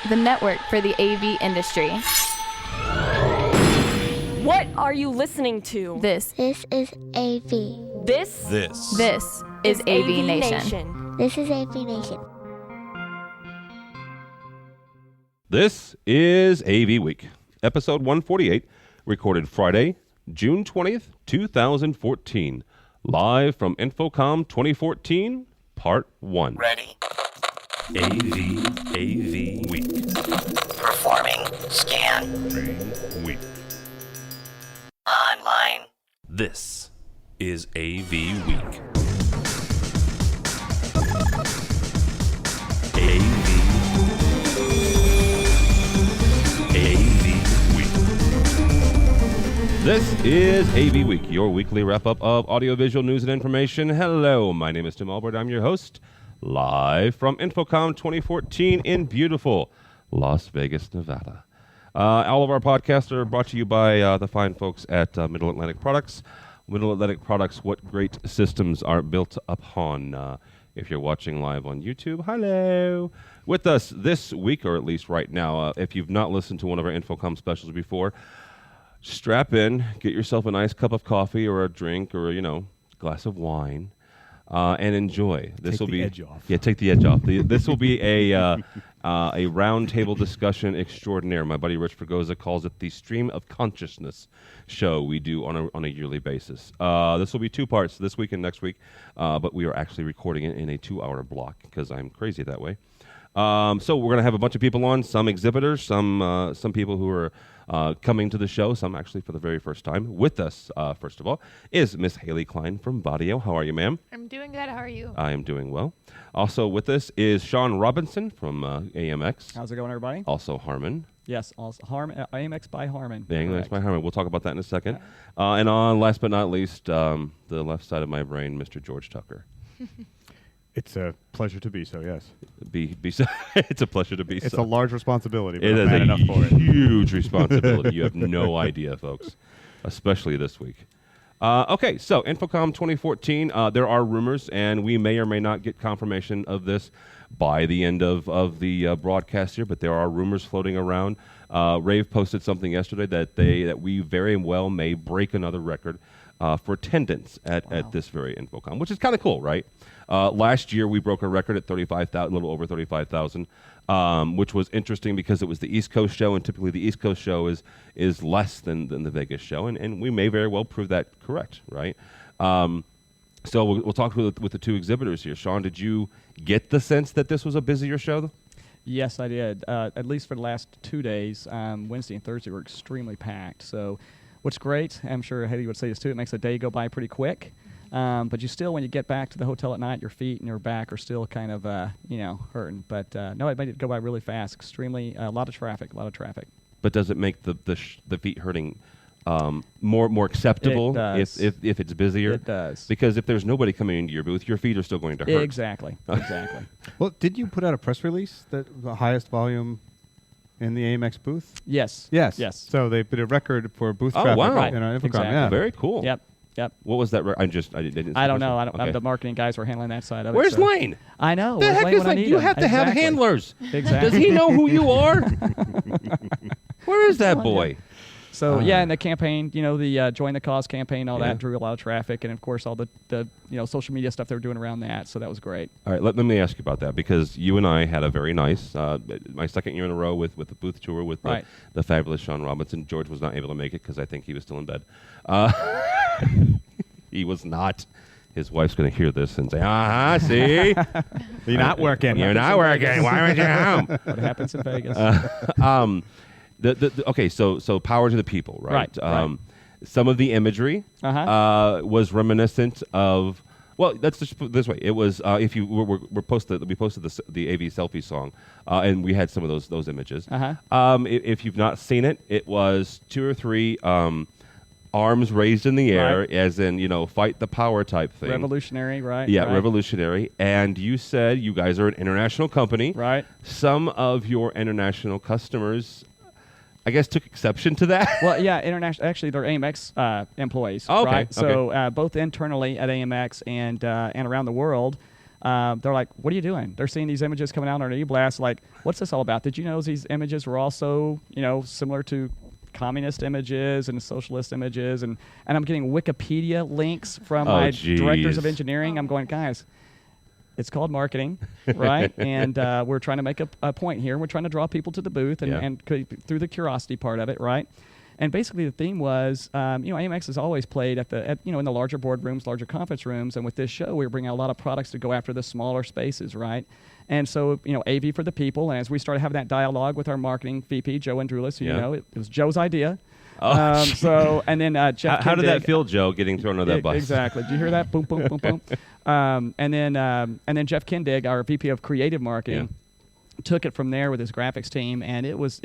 the network for the AV industry. What are you listening to? This is AV. This is AVNation. This is AVNation. This is AVWeek, episode 148, recorded Friday, June 20th, 2014. Live from Infocom 2014, Part 1. Ready. AV Week. Performing scan. Week. Online. This is AV Week. AV Week. This is AV Week, your weekly wrap-up of audiovisual news and information. Hello, my name is Tim Albright. I'm your host, live from Infocom 2014 in beautiful Las Vegas, Nevada. All of our podcasts are brought to you by the fine folks at Middle Atlantic Products. Middle Atlantic Products, what great systems are built upon. If you're watching live on YouTube, hello. With us this week, or at least right now, if you've not listened to one of our Infocom specials before, strap in, get yourself a nice cup of coffee or a drink or, glass of wine. And enjoy. This will be edge off. Yeah, take the edge off. This will be a roundtable discussion extraordinaire. My buddy Rich Fregosa calls it the Stream of Consciousness show we do on a yearly basis. This will be two parts, this week and next week, but we are actually recording it in a 2-hour block because I'm crazy that way. So we're going to have a bunch of people on, some exhibitors, some people who are coming to the show, some actually for the very first time. With us, first of all, is Miss Haley Klein from Bodio. How are you, ma'am? I'm doing good. How are you? I am doing well. Also with us is Sean Robinson from AMX. How's it going, everybody? Also Harmon. Yes, also AMX by Harmon. AMX by Harmon. We'll talk about that in a second. And on, last but not least, the left side of my brain, Mr. George Tucker. It's a pleasure to be so, yes. It's a pleasure to be so. It's a large responsibility, but it I'm is man enough for it. Huge responsibility. You have no idea, folks, especially this week. Okay, so Infocom 2014, there are rumors, and we may or may not get confirmation of this by the end of the broadcast here, but there are rumors floating around. Rave posted something yesterday that we very well may break another record for attendance at this very Infocom, which is kind of cool, right? Last year, we broke a record at 35,000, a little over 35,000, which was interesting because it was the East Coast show, and typically the East Coast show is less than the Vegas show, and we may very well prove that correct, right? So we'll talk with the two exhibitors here. Sean, did you get the sense that this was a busier show? Yes, I did. At least for the last 2 days, Wednesday and Thursday were extremely packed. So what's great, I'm sure Haley would say this too, it makes the day go by pretty quick. But you still, when you get back to the hotel at night, your feet and your back are still kind of, hurting. But no, it made it go by really fast. Extremely, a lot of traffic. But does it make the feet hurting more acceptable if it's busier? It does. Because if there's nobody coming into your booth, your feet are still going to hurt. Exactly. Well, did you put out a press release that the highest volume in the AMX booth? Yes. So they put a record for booth Oh, traffic wow. in our Infocom. Exactly. Yeah. Very cool. Yep. What was that? I didn't. I don't know. Okay. The marketing guys were handling that side of it. Where's so. Lane? I know. The Where's heck Lane is when I like need you him? have to have Exactly. handlers. Exactly. Does he know who you are? Where is that boy? So and the campaign, the Join the Cause campaign, all that drew a lot of traffic, and of course all the social media stuff they were doing around that. So that was great. All right, let me ask you about that, because you and I had a very nice, my second year in a row with the booth tour with the fabulous Sean Robinson. George was not able to make it because I think he was still in bed. He was not. His wife's going to hear this and say, see? You're not working. You're not working. Why aren't you home? What happens in Vegas? Okay, so power to the people, right? Right. Some of the imagery was reminiscent of. Well, let's just put it this way. It was we posted the AV selfie song, and we had some of those images. If you've not seen it, it was 2 or 3 arms raised in the air, as in fight the power type thing. Revolutionary, right? Yeah, right. Revolutionary. And you said you guys are an international company. Right. Some of your international customers, I guess, took exception to that. Well, yeah, actually, they're AMX employees. Oh, okay. Right? So both internally at AMX and around the world, they're like, what are you doing? They're seeing these images coming out on our e-blast, like, what's this all about? Did you know these images were also, similar to communist images and socialist images? And I'm getting Wikipedia links from my directors of engineering. I'm going, guys, it's called marketing, right? And we're trying to make a point here. We're trying to draw people to the booth and through the curiosity part of it, right? And basically the theme was, AMX has always played in the larger boardrooms, larger conference rooms, and with this show, we were bringing out a lot of products to go after the smaller spaces, right? And so, AV for the people, and as we started having that dialogue with our marketing VP, Joe Andrulis, it was Joe's idea. And then Jeff How did that feel, Joe, getting thrown under that bus? Exactly. Did you hear that? Boom, boom, boom, boom. And then Jeff Kindig, our VP of Creative Marketing, took it from there with his graphics team, and it was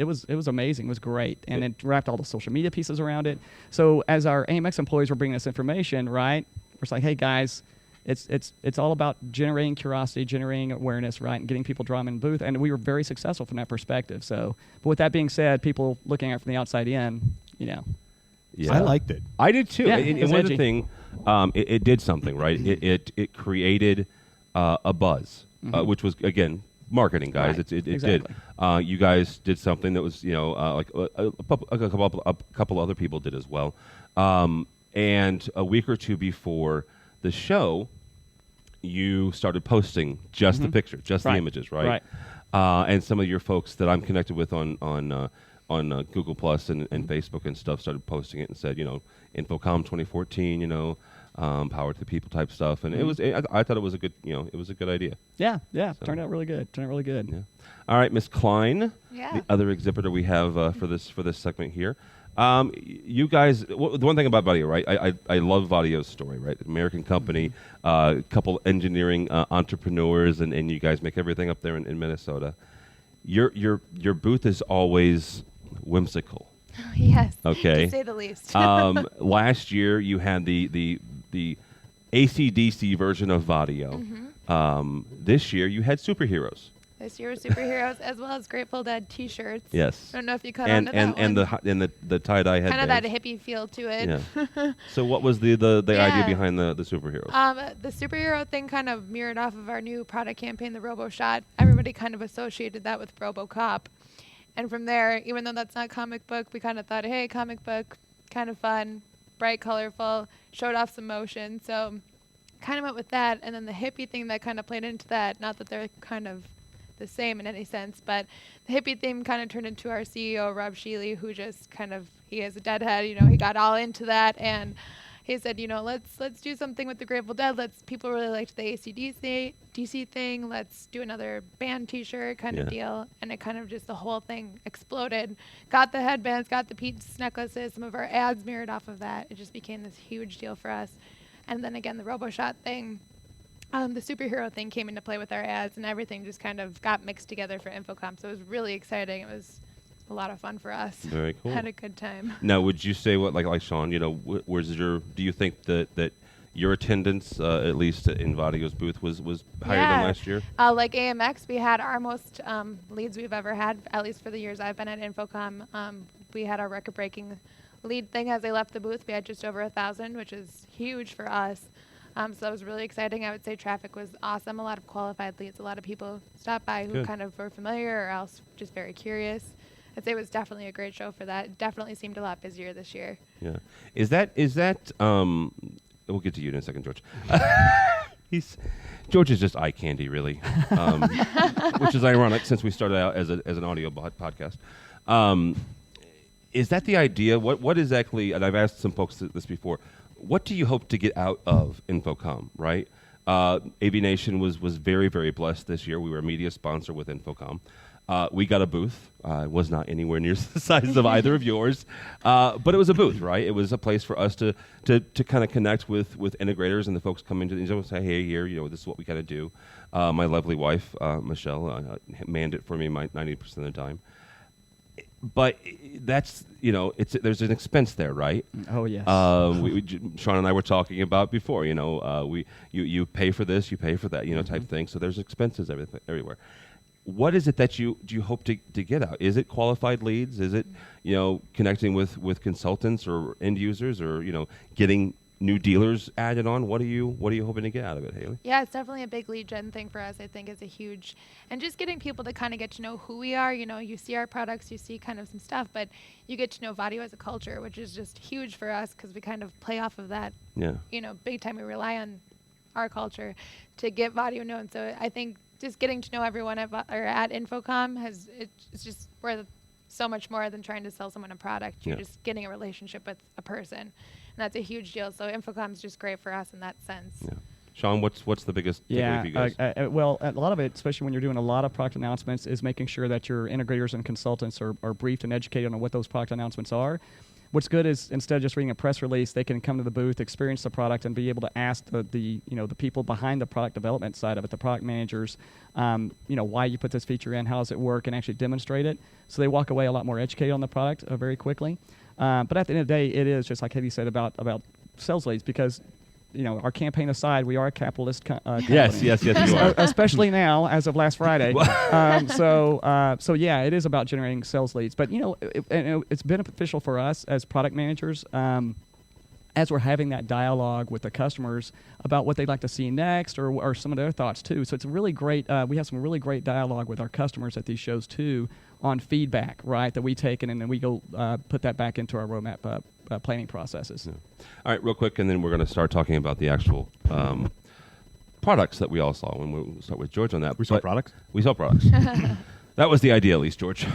amazing. It was great, and it wrapped all the social media pieces around it. So as our AMX employees were bringing us information, right, we're like, hey guys, it's all about generating curiosity, generating awareness, right, and getting people drawn in the booth, and we were very successful from that perspective. So, but with that being said, people looking at it from the outside in, Yeah. I liked it. I did too. Yeah, and one of the thing, it did something, right? It created a buzz, which was, again, marketing, guys. Right. It Exactly. did. You guys did something that was, like a couple other people did as well. And a week or two before the show, you started posting just the picture, just the images, right? Right. And some of your folks that I'm connected with on Google Plus and Facebook and stuff started posting it and said, InfoComm 2014, power to the people type stuff, and it was. I thought it was a good, it was a good idea. Yeah. Turned out really good. Yeah. All right, Miss Klein, Yeah. the other exhibitor we have for this segment here. You guys, the one thing about Vadio, right? I love Vadio's story, right? American company, couple engineering entrepreneurs, and you guys make everything up there in Minnesota. Your booth is always whimsical. Yes. Okay. To say the least. Last year you had the AC/DC version of Vadio. This year you had superheroes. This year was superheroes as well as Grateful Dead T-shirts. Yes. I don't know if you caught on to that and one. the tie-dye headbands. Kind of that hippie feel to it. Yeah. So what was the idea behind the superheroes? The superhero thing kind of mirrored off of our new product campaign, the Robo Shot. Everybody kind of associated that with RoboCop. And from there, even though that's not comic book, we kind of thought, hey, comic book, kind of fun, bright, colorful, showed off some motion. So kind of went with that. And then the hippie thing that kind of played into that, not that they're kind of the same in any sense, but the hippie theme kind of turned into our CEO, Rob Sheely, who just kind of, he is a deadhead, he got all into that. And he said, let's do something with the Grateful Dead. People really liked the AC/DC thing. Let's do another band T-shirt kind of deal. And it kind of just, the whole thing exploded. Got the headbands, got the Pete's necklaces. Some of our ads mirrored off of that. It just became this huge deal for us. And then again, the RoboShot thing, the superhero thing came into play with our ads, and everything just kind of got mixed together for InfoComm. So it was really exciting. It was a lot of fun for us. Very cool. Had a good time. Now, would you say like Sean? Do you think that your attendance, at least in Vadio's booth, was higher than last year? Like AMX, we had our most leads we've ever had, at least for the years I've been at InfoComm. We had our record-breaking lead thing as they left the booth. We had just over 1,000, which is huge for us. So that was really exciting. I would say traffic was awesome. A lot of qualified leads. A lot of people stopped by who kind of were familiar or else just very curious. I'd say it was definitely a great show for that. It definitely seemed a lot busier this year. Yeah. Is that we'll get to you in a second, George. George is just eye candy, really, which is ironic since we started out as an audio podcast. Is that the idea? What exactly, and I've asked some folks this before, what do you hope to get out of InfoComm, right? AVNation was very, very blessed this year. We were a media sponsor with InfoComm. We got a booth. It was not anywhere near the size of either of yours, but it was a booth, right? It was a place for us to kind of connect with integrators and the folks coming to and say, hey, here, this is what we got to do. My lovely wife, Michelle, manned it for me 90% of the time. But that's, there's an expense there, right? Oh, yes. Sean and I were talking about before, you pay for this, you pay for that, type thing. So there's expenses everywhere. What is it that do you hope to get out? Is it qualified leads? Is it, connecting with consultants or end users or, getting new dealers added on. What are you hoping to get out of it, Haley? Yeah, it's definitely a big lead gen thing for us. I think is a huge, and just getting people to kind of get to know who we are. You know, you see our products, you see kind of some stuff, but you get to know Vadio as a culture, which is just huge for us because we kind of play off of that. Yeah. You know, big time. We rely on our culture to get Vadio known. So I think just getting to know everyone at Infocom it's just worth so much more than trying to sell someone a product. You're just getting a relationship with a person, and that's a huge deal. So Infocom is just great for us in that sense. Yeah. Sean, what's the biggest takeaway for you guys? Well, a lot of it, especially when you're doing a lot of product announcements, is making sure that your integrators and consultants are briefed and educated on what those product announcements are. What's good is instead of just reading a press release, they can come to the booth, experience the product, and be able to ask the people behind the product development side of it, the product managers, why you put this feature in, how does it work, and actually demonstrate it. So they walk away a lot more educated on the product very quickly. But at the end of the day, it is just like Heidi said about sales leads, because our campaign aside, we are a capitalist company. Yes, you are. Especially now, as of last Friday. So yeah, it is about generating sales leads. But it's beneficial for us as product managers, as we're having that dialogue with the customers about what they'd like to see next, or some of their thoughts too. So it's really great. We have some really great dialogue with our customers at these shows too, on feedback, right, that we take, and then we go put that back into our roadmap planning processes. Yeah. All right, real quick, and then we're going to start talking about the actual products that we all saw. When we'll start with George on that. We saw products? We saw products. That was the idea, at least, George.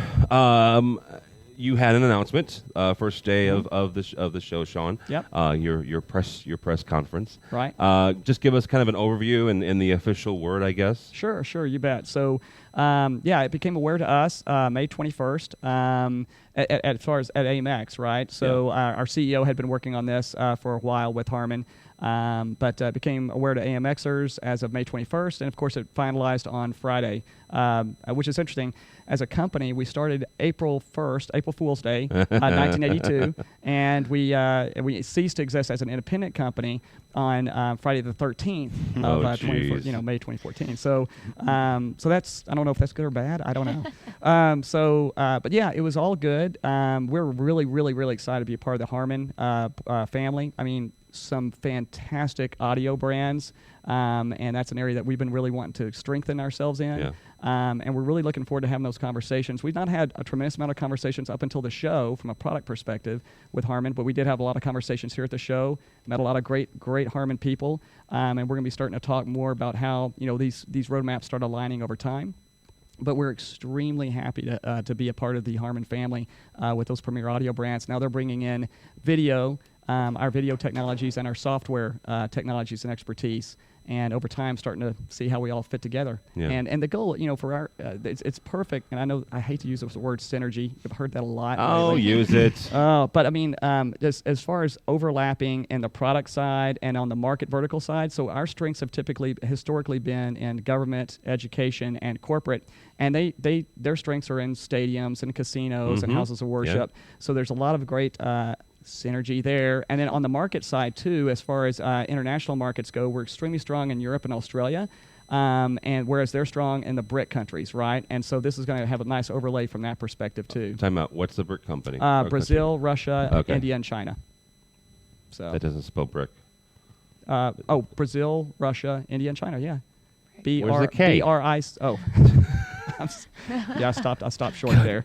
You had an announcement first day of the show, Sean. Yep. Your press conference. Right. Just give us kind of an overview in the official word, I guess. Sure, you bet. So, it became aware to us May 21st. As far as at AMX, right? So our CEO had been working on this for a while with Harman, but became aware to AMXers as of May 21st, and of course it finalized on Friday, which is interesting. As a company, we started April 1st, April Fool's Day, 1982, and we ceased to exist as an independent company on Friday the 13th of May 2014. So that's, I don't know if that's good or bad. I don't know. But yeah, it was all good. We're really, really, really excited to be a part of the Harman family. I mean, some fantastic audio brands, and that's an area that we've been really wanting to strengthen ourselves in. Yeah. And we're really looking forward to having those conversations. We've not had a tremendous amount of conversations up until the show from a product perspective with Harman, but we did have a lot of conversations here at the show, met a lot of great Harman people, and we're going to be starting to talk more about how these roadmaps start aligning over time. But we're extremely happy to be a part of the Harman family with those premier audio brands. Now they're bringing in video, our video technologies, and our software technologies and expertise. And over time, starting to see how we all fit together. Yeah. And the goal, for our, it's perfect. And I know I hate to use the word synergy. I've heard that a lot. Oh, lately. use it. But I mean, just as far as overlapping in the product side and on the market vertical side, so our strengths have historically been in government, education, and corporate. And their strengths are in stadiums and casinos and houses of worship. Yeah. So there's a lot of great synergy there. And then on the market side too, as far as international markets go, we're extremely strong in Europe and Australia, and whereas they're strong in the BRIC countries, right? And so this is going to have a nice overlay from that perspective too. Time out. What's the BRIC company? Brazil, Russia, Okay. India, and China. So That doesn't spell brick. Brazil, Russia, India, and China. Yeah. Where's the K? BRI. Oh. I stopped short there.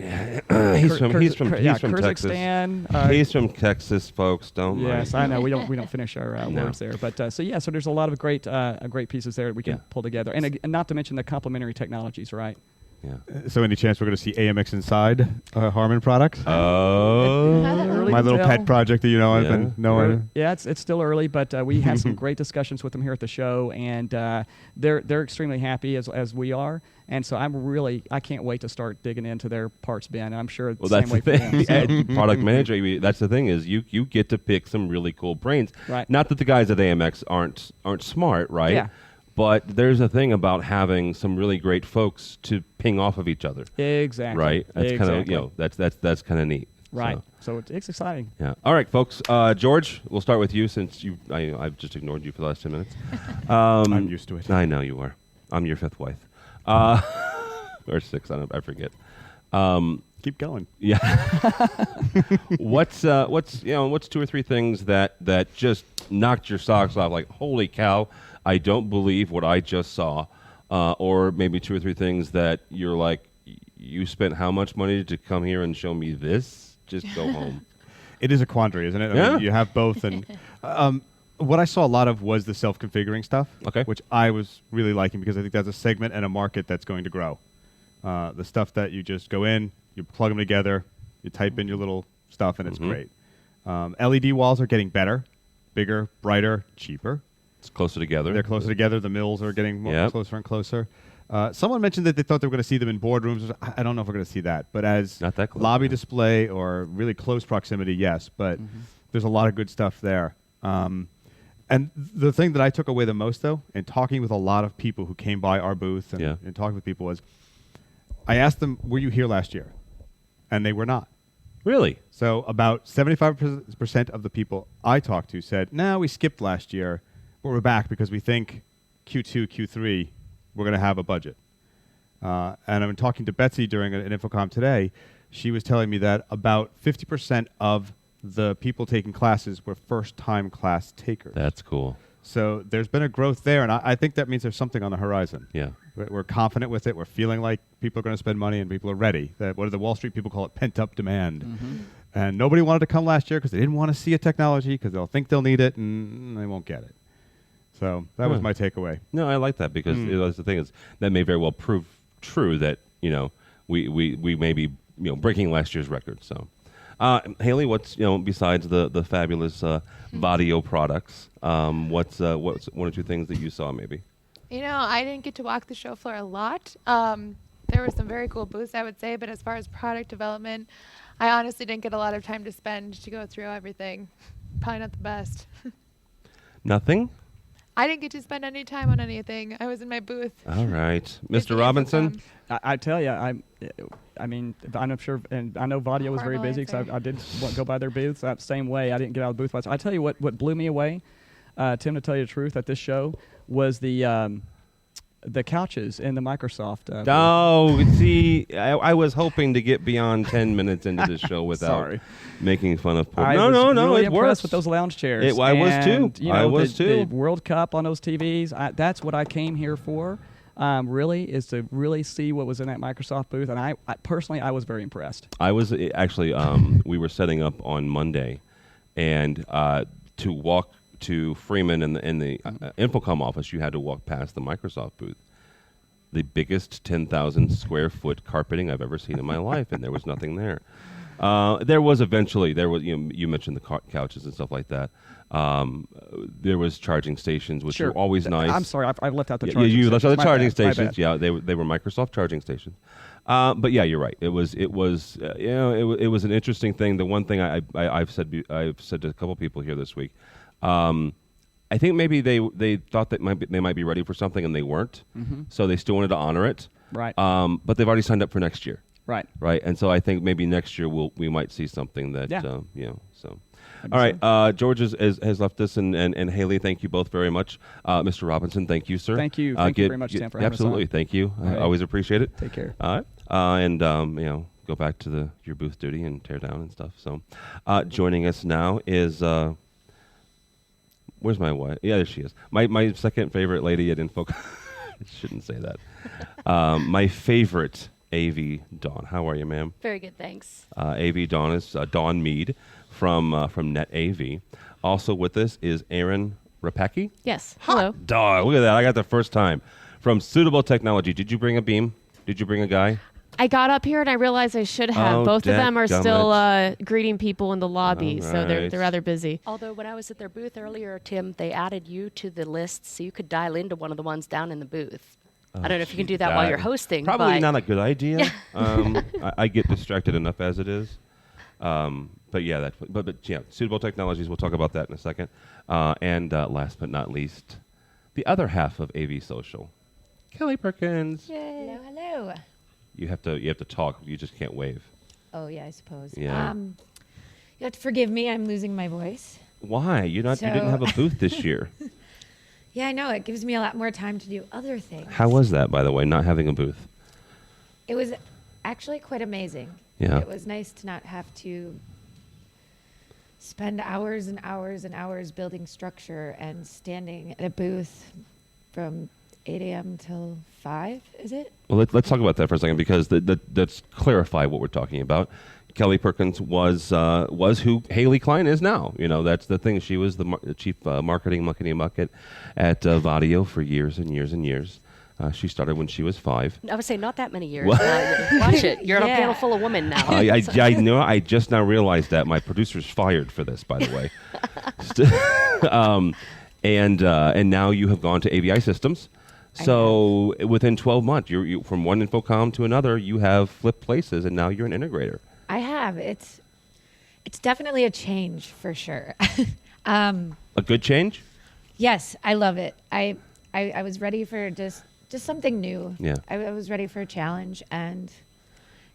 He's from Texas. Kyrgyzstan. He's from Texas, folks. Don't Yes, mind. I know we don't finish our words there, but so there's a lot of great pieces there that we can pull together, and not to mention the complementary technologies, right? Yeah. So any chance we're going to see AMX inside Harman products? Oh. My little pet project that I've been knowing. Yeah, it's still early, but we had some great discussions with them here at the show, and they're extremely happy as we are. And so I can't wait to start digging into their parts bin. And I'm sure Well, the that's same the way thing. for them. So. Product manager, that's the thing is you get to pick some really cool brains. Right. Not that the guys at AMX aren't smart, right? Yeah. But there's a thing about having some really great folks to ping off of each other. Exactly. Right. That's exactly. kind of that's kind of neat. Right. So it's exciting. Yeah. All right, folks. George, we'll start with you since I've just ignored you for the last 10 minutes. I'm used to it. I know you are. I'm your fifth wife. Or sixth. I forget. Keep going. Yeah. What's 2 or 3 things that just knocked your socks off, like, holy cow, I don't believe what I just saw. Or maybe 2 or 3 things that you're like, you spent how much money to come here and show me this? Just go home. It is a quandary, isn't it? I Yeah. mean, you have both. And what I saw a lot of was the self-configuring stuff, Okay. which I was really liking because I think that's a segment and a market that's going to grow. The stuff that you just go in, you plug them together, you type in your little stuff, and it's great. LED walls are getting better, bigger, brighter, cheaper. It's closer together. They're closer together. The mills are getting more Yep. closer and closer. Someone mentioned that they thought they were going to see them in boardrooms. I don't know if we're going to see that. But as Not that close, lobby no. display or really close proximity, yes. But there's a lot of good stuff there. And the thing that I took away the most, though, in talking with a lot of people who came by our booth and, Yeah. and talking with people was, I asked them, were you here last year? And they were not. Really? So about 75% of the people I talked to said, no, we skipped last year, but we're back because we think Q2, Q3, we're going to have a budget. And I've been talking to Betsy during an Infocom today. She was telling me that about 50% of the people taking classes were first-time class takers. That's cool. So there's been a growth there, and I think that means there's something on the horizon. Yeah. We're confident with it. We're feeling like people are going to spend money and people are ready. What do the Wall Street people call it? Pent-up demand. And nobody wanted to come last year because they didn't want to see a technology because they'll think they'll need it and they won't get it. So that was my takeaway. No, I like that because the thing is that may very well prove true that we may be breaking last year's record. So, Haley, what's besides the fabulous Vadio products, what's 1 or 2 things that you saw maybe? I didn't get to walk the show floor a lot. There were some very cool booths, I would say, but as far as product development, I honestly didn't get a lot of time to spend to go through everything. Probably not the best. Nothing? I didn't get to spend any time on anything. I was in my booth. All right. With the Mr. Robinson? Infocom. I tell you, I mean, I'm sure, and I know Vadio was very Horrible busy because answer. I did go by their booths. That same way, I didn't get out of the booth. I tell you what blew me away, Tim, to tell you the truth, at this show was the couches in the Microsoft. Oh, see, I was hoping to get beyond 10 minutes into this show without making fun of poor. I No, was no, no, really it impressed works. with those lounge chairs. I was too. And, I was too. The World Cup on those TVs. That's what I came here for. Really, is to really see what was in that Microsoft booth, and I personally, I was very impressed. I was actually, we were setting up on Monday, and to walk to Freeman in the Infocom office, you had to walk past the Microsoft booth. The biggest 10,000 square foot carpeting I've ever seen in my life, and there was nothing there. There was you mentioned the couches and stuff like that. There was charging stations, which were always nice. I'm sorry, I left out the Yeah, charging you stations. left out the My charging bad, my stations. bad. Yeah, they were Microsoft charging stations. But yeah, you're right. It was it was an interesting thing. The one thing I've said to a couple people here this week. I think maybe they thought that they might be ready for something and they weren't, so they still wanted to honor it. Right. But they've already signed up for next year. Right. Right. And so I think maybe next year we might see something that So. All right. George has left us, and Haley, thank you both very much. Mr. Robinson, thank you, sir. Thank you. Thank you very much, Sam, for having us absolutely. on. Thank you. I right. always appreciate it. Take care. All right. And go back to your booth duty and tear down and stuff. So, joining us now is. Where's my wife? Yeah, there she is. My second favorite lady at Infocom. I shouldn't say that. My favorite AV Dawn. How are you, ma'am? Very good, thanks. AV Dawn is Dawn Mead from Net AV. Also with us is Aaron Rapecki. Yes. Hello. Dog, look at that. I got the first time. From Suitable Technology. Did you bring a beam? Did you bring a guy? I got up here and I realized I should have. Oh, Both of them are still dadgummit. greeting people in the lobby, All so they're right. rather busy. Although when I was at their booth earlier, Tim, they added you to the list so you could dial into one of the ones down in the booth. I don't know if you can do that while you're hosting. Probably but not a good idea. I get distracted enough as it is. But yeah, Suitable Technologies. We'll talk about that in a second. And last but not least, the other half of AV Social, Kelly Perkins. Hello, hello. You have to talk. You just can't wave. Oh yeah, I suppose. Yeah. You have to forgive me. I'm losing my voice. Why? You didn't have a booth this year. Yeah, I know. It gives me a lot more time to do other things. How was that, by the way, not having a booth? It was actually quite amazing. Yeah. It was nice to not have to spend hours and hours and hours building structure and standing at a booth from 8 a.m. till 5, is it? Well, let's talk about that for a second because let's clarify what we're talking about. Kelly Perkins was who Haley Klein is now. You know, that's the thing. She was the chief marketing muckety-muck at Vadio for years and years and years. She started when she was 5. I would say not that many years. Watch it. You're in a panel full of women now. I know. I just now realized that. My producer's fired for this, by the way. And now you have gone to AVI Systems. So within 12 months, you from one Infocom to another, you have flipped places, and now you're an integrator. I have. It's definitely a change for sure. A good change? Yes, I love it. I was ready for just something new. Yeah. I was ready for a challenge, and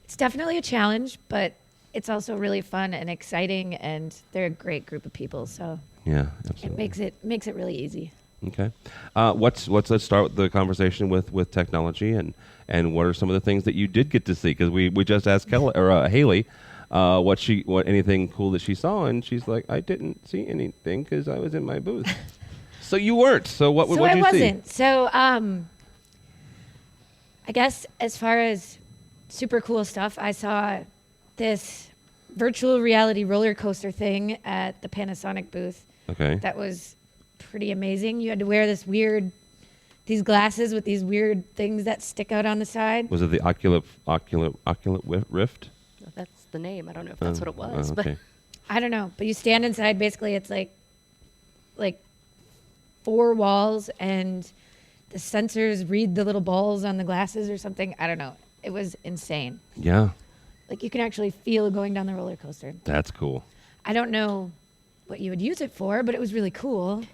it's definitely a challenge, but it's also really fun and exciting, and they're a great group of people. So yeah, absolutely. It makes it really easy. Okay. Let's start the conversation with technology and what are some of the things that you did get to see? Because we just asked Haley what anything cool that she saw, and she's like, I didn't see anything because I was in my booth. So you weren't. So what did you see? So I wasn't. So I guess as far as super cool stuff, I saw this virtual reality roller coaster thing at the Panasonic booth. Okay. That was pretty amazing. You had to wear these glasses with these weird things that stick out on the side. Was it the Oculus Rift? That's the name. I don't know if that's what it was. Okay. But I don't know. But you stand inside. Basically, it's like 4 walls, and the sensors read the little balls on the glasses or something. I don't know. It was insane. Yeah. Like you can actually feel going down the roller coaster. That's cool. I don't know what you would use it for, but it was really cool.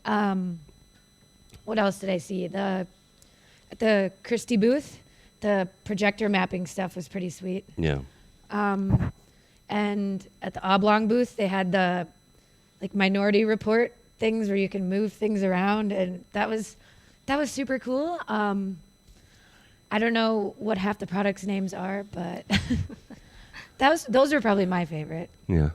What else did I see? At the Christie booth, the projector mapping stuff was pretty sweet. Yeah. And at the Oblong booth, they had the Minority Report things where you can move things around, and that was super cool. I don't know what half the products' names are, but those are probably my favorite. Yeah.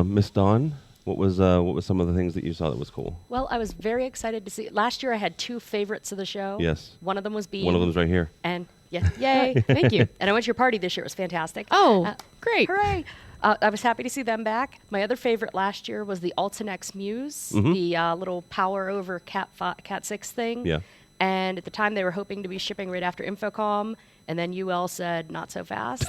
Miss Dawn, what was some of the things that you saw that was cool? Well, I was very excited to see. Last year, I had 2 favorites of the show. Yes. One of them was Beam. One of them's right here. And yeah, yay, thank you. And I went to your party this year. It was fantastic. Oh, great. Hooray. I was happy to see them back. My other favorite last year was the Altinex Muse, the little power over Cat 6 thing. Yeah. And at the time, they were hoping to be shipping right after Infocom, and then UL said, not so fast.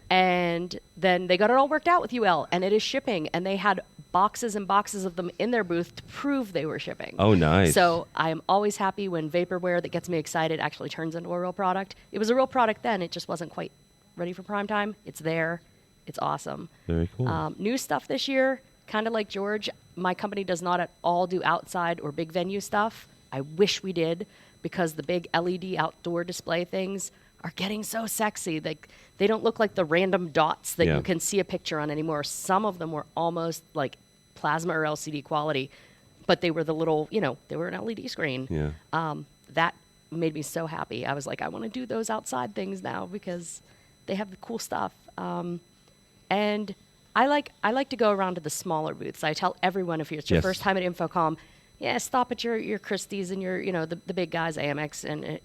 And then they got it all worked out with UL, and it is shipping. And they had boxes and boxes of them in their booth to prove they were shipping. Oh, nice. So I am always happy when vaporware that gets me excited actually turns into a real product. It was a real product then. It just wasn't quite ready for prime time. It's there. It's awesome. Very cool. New stuff this year, kind of like George, my company does not at all do outside or big venue stuff. I wish we did, because the big LED outdoor display things are getting so sexy. They don't look like the random dots that you can see a picture on anymore. Some of them were almost like plasma or LCD quality, but they were the little, they were an LED screen. Yeah. That made me so happy. I was like, I want to do those outside things now because they have the cool stuff. And I like to go around to the smaller booths. I tell everyone, if it's your first time at Infocom, stop at your Christie's and your, the big guys, AMX and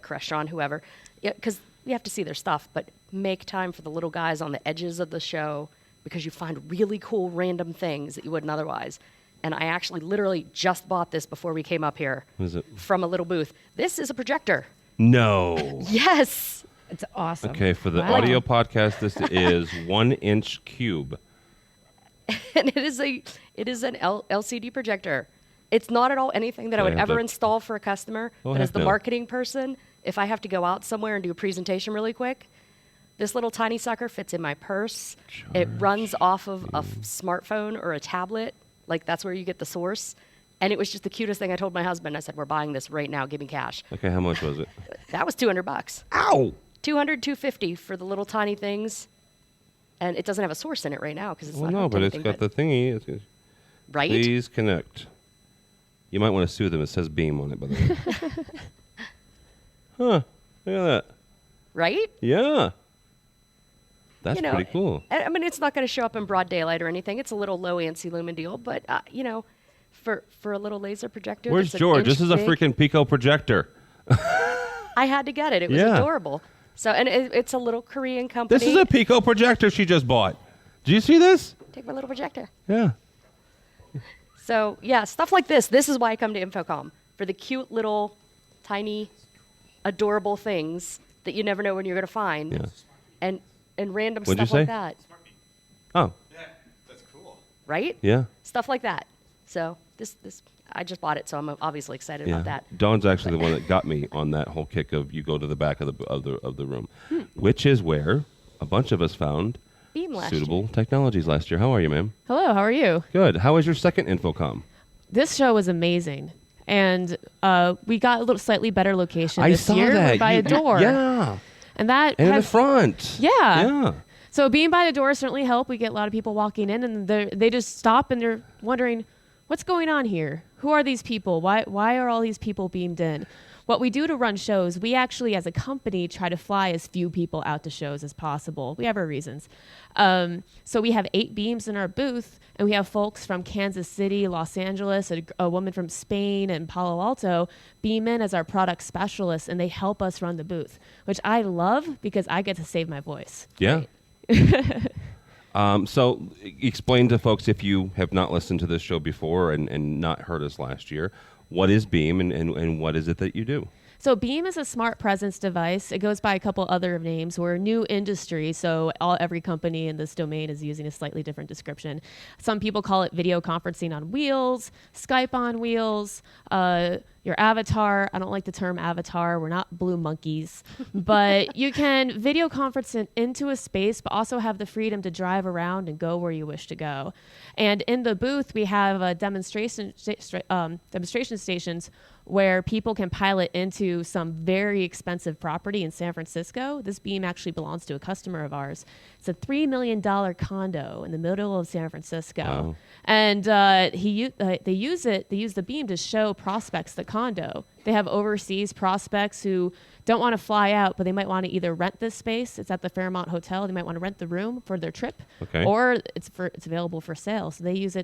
Crestron, whoever, because you have to see their stuff. But make time for the little guys on the edges of the show, because you find really cool random things that you wouldn't otherwise. And I actually literally just bought this before we came up here. What is it? From a little booth. This is a projector. No. Yes. It's awesome. Okay, for the audio podcast, this is 1-inch cube. And it is an LCD projector. It's not at all anything that I would ever install for a customer. But as the marketing person, if I have to go out somewhere and do a presentation really quick, this little tiny sucker fits in my purse. It runs off of a smartphone or a tablet. Like, that's where you get the source. And it was just the cutest thing. I told my husband, I said, we're buying this right now. Give me cash. Okay, how much was it? That was $200. Ow! $200, $250 for the little tiny things. And it doesn't have a source in it right now because it's not. No, but it's got the thingy. Right? Please connect. You might want to sue them. It says Beam on it, by the way. Huh. Look at that. Right? Yeah. That's you know, pretty cool. I mean, it's not going to show up in broad daylight or anything. It's a little low ANSI lumen deal, but you know, for a little laser projector. Where's that's an George? inch This is a big, freaking Pico projector. I had to get it. It was Yeah. adorable. So, and it's a little Korean company. This is a Pico projector she just bought. Do you see this? Take my little projector. Yeah. So yeah, stuff like this. This is why I come to Infocom, for the cute little, tiny, adorable things that you never know when you're going to find, Yeah. and random What'd you stuff like say? that, Oh, right? yeah. Stuff like that. So this I just bought it, so I'm obviously excited Yeah. about that. Dawn's actually the one that got me on that whole kick of you go to the back of the room, which is where a bunch of us found Beam last suitable year. technologies last year. How are you, ma'am? Hello, how are you? Good. How was your second Infocom? This show was amazing. And we got a little slightly better location I this saw year. that. We're by a door. Yeah. And that And in the has, front. Yeah. Yeah. So being by the door certainly helped. We get a lot of people walking in, and they just stop and they're wondering, what's going on here? Who are these people? Why are all these people beamed in? What we do to run shows, we actually, as a company, try to fly as few people out to shows as possible. We have our reasons. So we have 8 beams in our booth, and we have folks from Kansas City, Los Angeles, a woman from Spain, and Palo Alto beam in as our product specialists, and they help us run the booth, which I love because I get to save my voice. Yeah. So explain to folks, if you have not listened to this show before and not heard us last year, what is Beam and what is it that you do? So Beam is a smart presence device. It goes by a couple other names. We're a new industry, so every company in this domain is using a slightly different description. Some people call it video conferencing on wheels, Skype on wheels, your avatar. I don't like the term avatar. We're not blue monkeys. But you can video conference into a space, but also have the freedom to drive around and go where you wish to go. And in the booth, we have demonstration stations where people can pilot into some very expensive property in San Francisco. This beam actually belongs to a customer of ours. It's a $3 million condo in the middle of San Francisco. Wow. And they use the beam to show prospects the condo. They have overseas prospects who don't want to fly out, but they might want to either rent this space. It's at the Fairmont Hotel. They might want to rent the room for their trip, Okay. or it's available for sale. So they use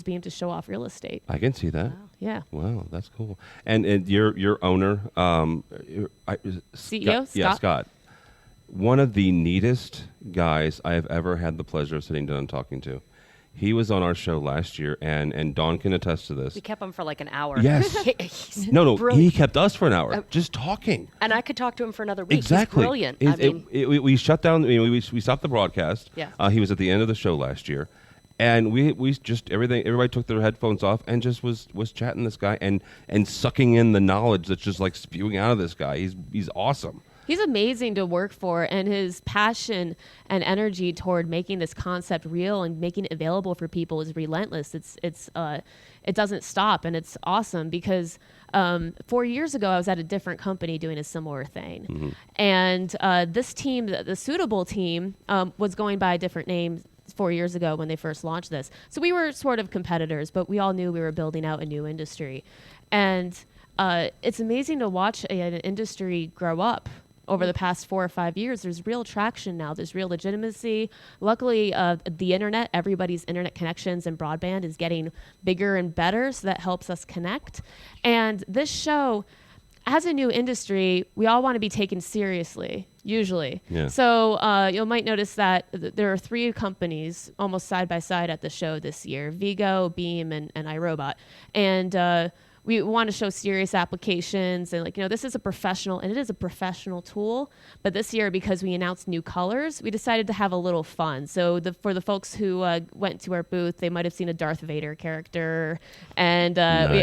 Beam to show off real estate. I can see that. Yeah. Wow, that's cool. And your owner, CEO, Yeah, Scott. Scott. One of the neatest guys I have ever had the pleasure of sitting down and talking to. He was on our show last year, and Dawn can attest to this. We kept him for like an hour. Yes. He's No, brilliant. he kept us for an hour, just talking. And I could talk to him for another week. Exactly. He's brilliant. It- I mean, we shut down. We stopped the broadcast. Yeah. He was at the end of the show last year, and we just everybody took their headphones off and just was chatting this guy and sucking in the knowledge that's just like spewing out of this guy. He's awesome. He's amazing to work for, and his passion and energy toward making this concept real and making it available for people is relentless. It doesn't stop, and it's awesome because 4 years ago I was at a different company doing a similar thing, Mm-hmm. and this team, the Suitable team, was going by a different name 4 years ago when they first launched this. So we were sort of competitors, but we all knew we were building out a new industry, and it's amazing to watch an industry grow up. Over the past 4 or 5 years, there's real traction now. There's real legitimacy. Luckily, the internet, everybody's internet connections and broadband is getting bigger and better, so that helps us connect. And this show, as a new industry, we all want to be taken seriously, usually. Yeah. So you might notice that there are 3 companies almost side by side at the show this year, Vigo, Beam, and iRobot. And we want to show serious applications and this is a professional, and it is a professional tool. But this year, because we announced new colors, we decided to have a little fun. So for the folks who went to our booth, they might have seen a Darth Vader character, and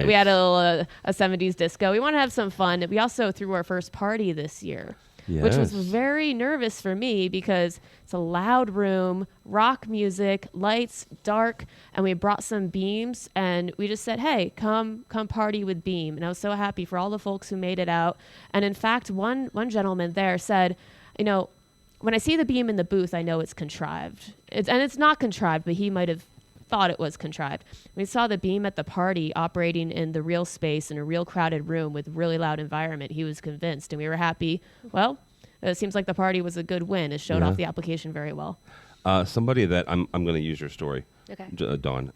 we had a 70s disco. We want to have some fun. We also threw our first party this year. Which was Yes. very nervous for me because it's a loud room, rock music, lights, dark, and we brought some beams, and we just said, hey, come party with Beam. And I was so happy for all the folks who made it out. And in fact, one gentleman there said, when I see the beam in the booth, I know it's contrived. It's not contrived, but he might have thought it was contrived. We saw the beam at the party operating in the real space in a real crowded room with really loud environment. He was convinced, and we were happy. Well, It seems like the party was a good win. It showed Yeah. off the application very well. Somebody that I'm going to use your story, Okay. Dawn.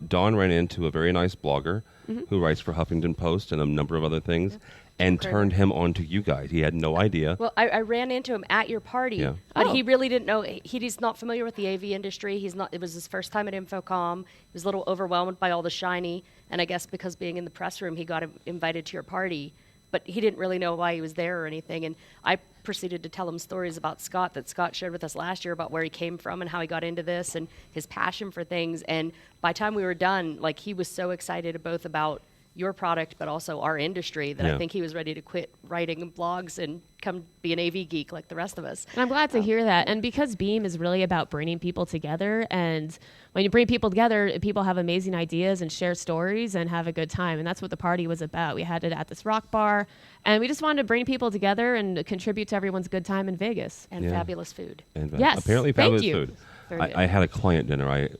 Dawn ran into a very nice blogger who writes for Huffington Post and a number of other things, and Kramer. turned him on to you guys. He had no idea. Well, I ran into him at your party, Yeah. but Oh. he really didn't know. He's not familiar with the AV industry. He's not. It was his first time at Infocom. He was a little overwhelmed by all the shiny, and I guess because being in the press room, he got invited to your party, but he didn't really know why he was there or anything. And I proceeded to tell him stories about Scott that Scott shared with us last year about where he came from and how he got into this and his passion for things. And by the time we were done, like, he was so excited both about your product but also our industry that Yeah. I think he was ready to quit writing blogs and come be an AV geek like the rest of us. And I'm glad to hear that. And because Beam is really about bringing people together, and when you bring people together, people have amazing ideas and share stories and have a good time. And that's what the party was about. We had it at this rock bar, and we just wanted to bring people together and contribute to everyone's good time in Vegas. And Yeah. fabulous food. And Yes, apparently thank fabulous you. food. Very good. I had a client dinner. Let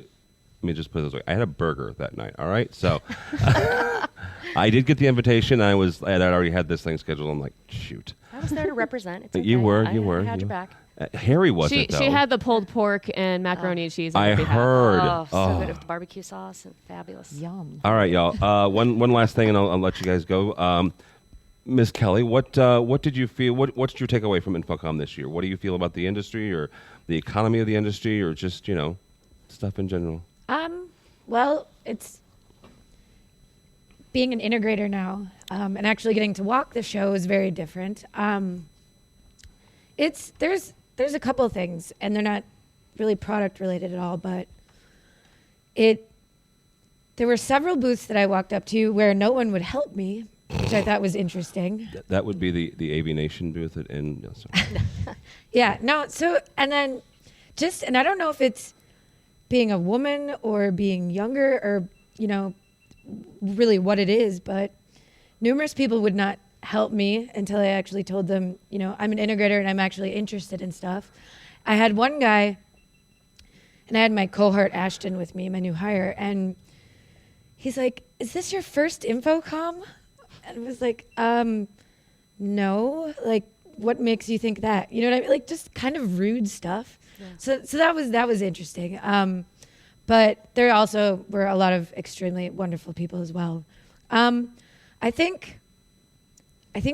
me just put it this way. I had a burger that night. All right, so I did get the invitation. I'd already had this thing scheduled. I'm like, shoot. I was there to represent. It's okay. You were. I had your back. Harry wasn't She though. had the pulled pork and macaroni and cheese. on I her behalf. heard. Oh, so Oh. good with the barbecue sauce and fabulous. Yum. All right, y'all. One last thing, and I'll let you guys go. Ms. Kelly, what did you feel? What's your takeaway from Infocom this year? What do you feel about the industry, or the economy of the industry, or just stuff in general? Well, it's being an integrator now, and actually getting to walk the show is very different. There's a couple of things, and they're not really product related at all, but there were several booths that I walked up to where no one would help me, which I thought was interesting. That would be the AVNation booth no, sorry. Yeah, no, so, and then and I don't know if it's being a woman or being younger or, really what it is, but numerous people would not help me until I actually told them, I'm an integrator and I'm actually interested in stuff. I had one guy, and I had my cohort Ashton with me, my new hire, and he's like, "Is this your first Infocom?" And I was like, no, like, what makes you think that? You know what I mean? Like, just kind of rude stuff. Yeah. So that was interesting. But there also were a lot of extremely wonderful people as well. I think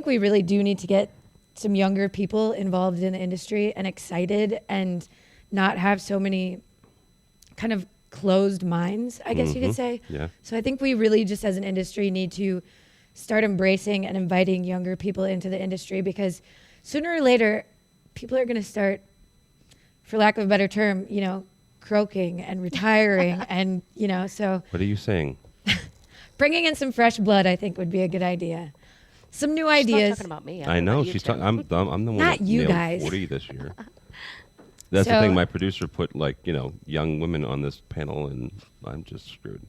we really do need to get some younger people involved in the industry and excited, and not have so many kind of closed minds, I guess you could say. Yeah. So I think we really just as an industry need to start embracing and inviting younger people into the industry, because sooner or later, people are going to start, for lack of a better term, croaking and retiring. And, so What are you saying? bringing in some fresh blood, I think, would be a good idea. Some new She's not ideas. talking about me. I know about you she's two. talking. I'm the one Not that you nailed guys. 40 this year. That's the So- thing. My producer put young women on this panel, and I'm just screwed.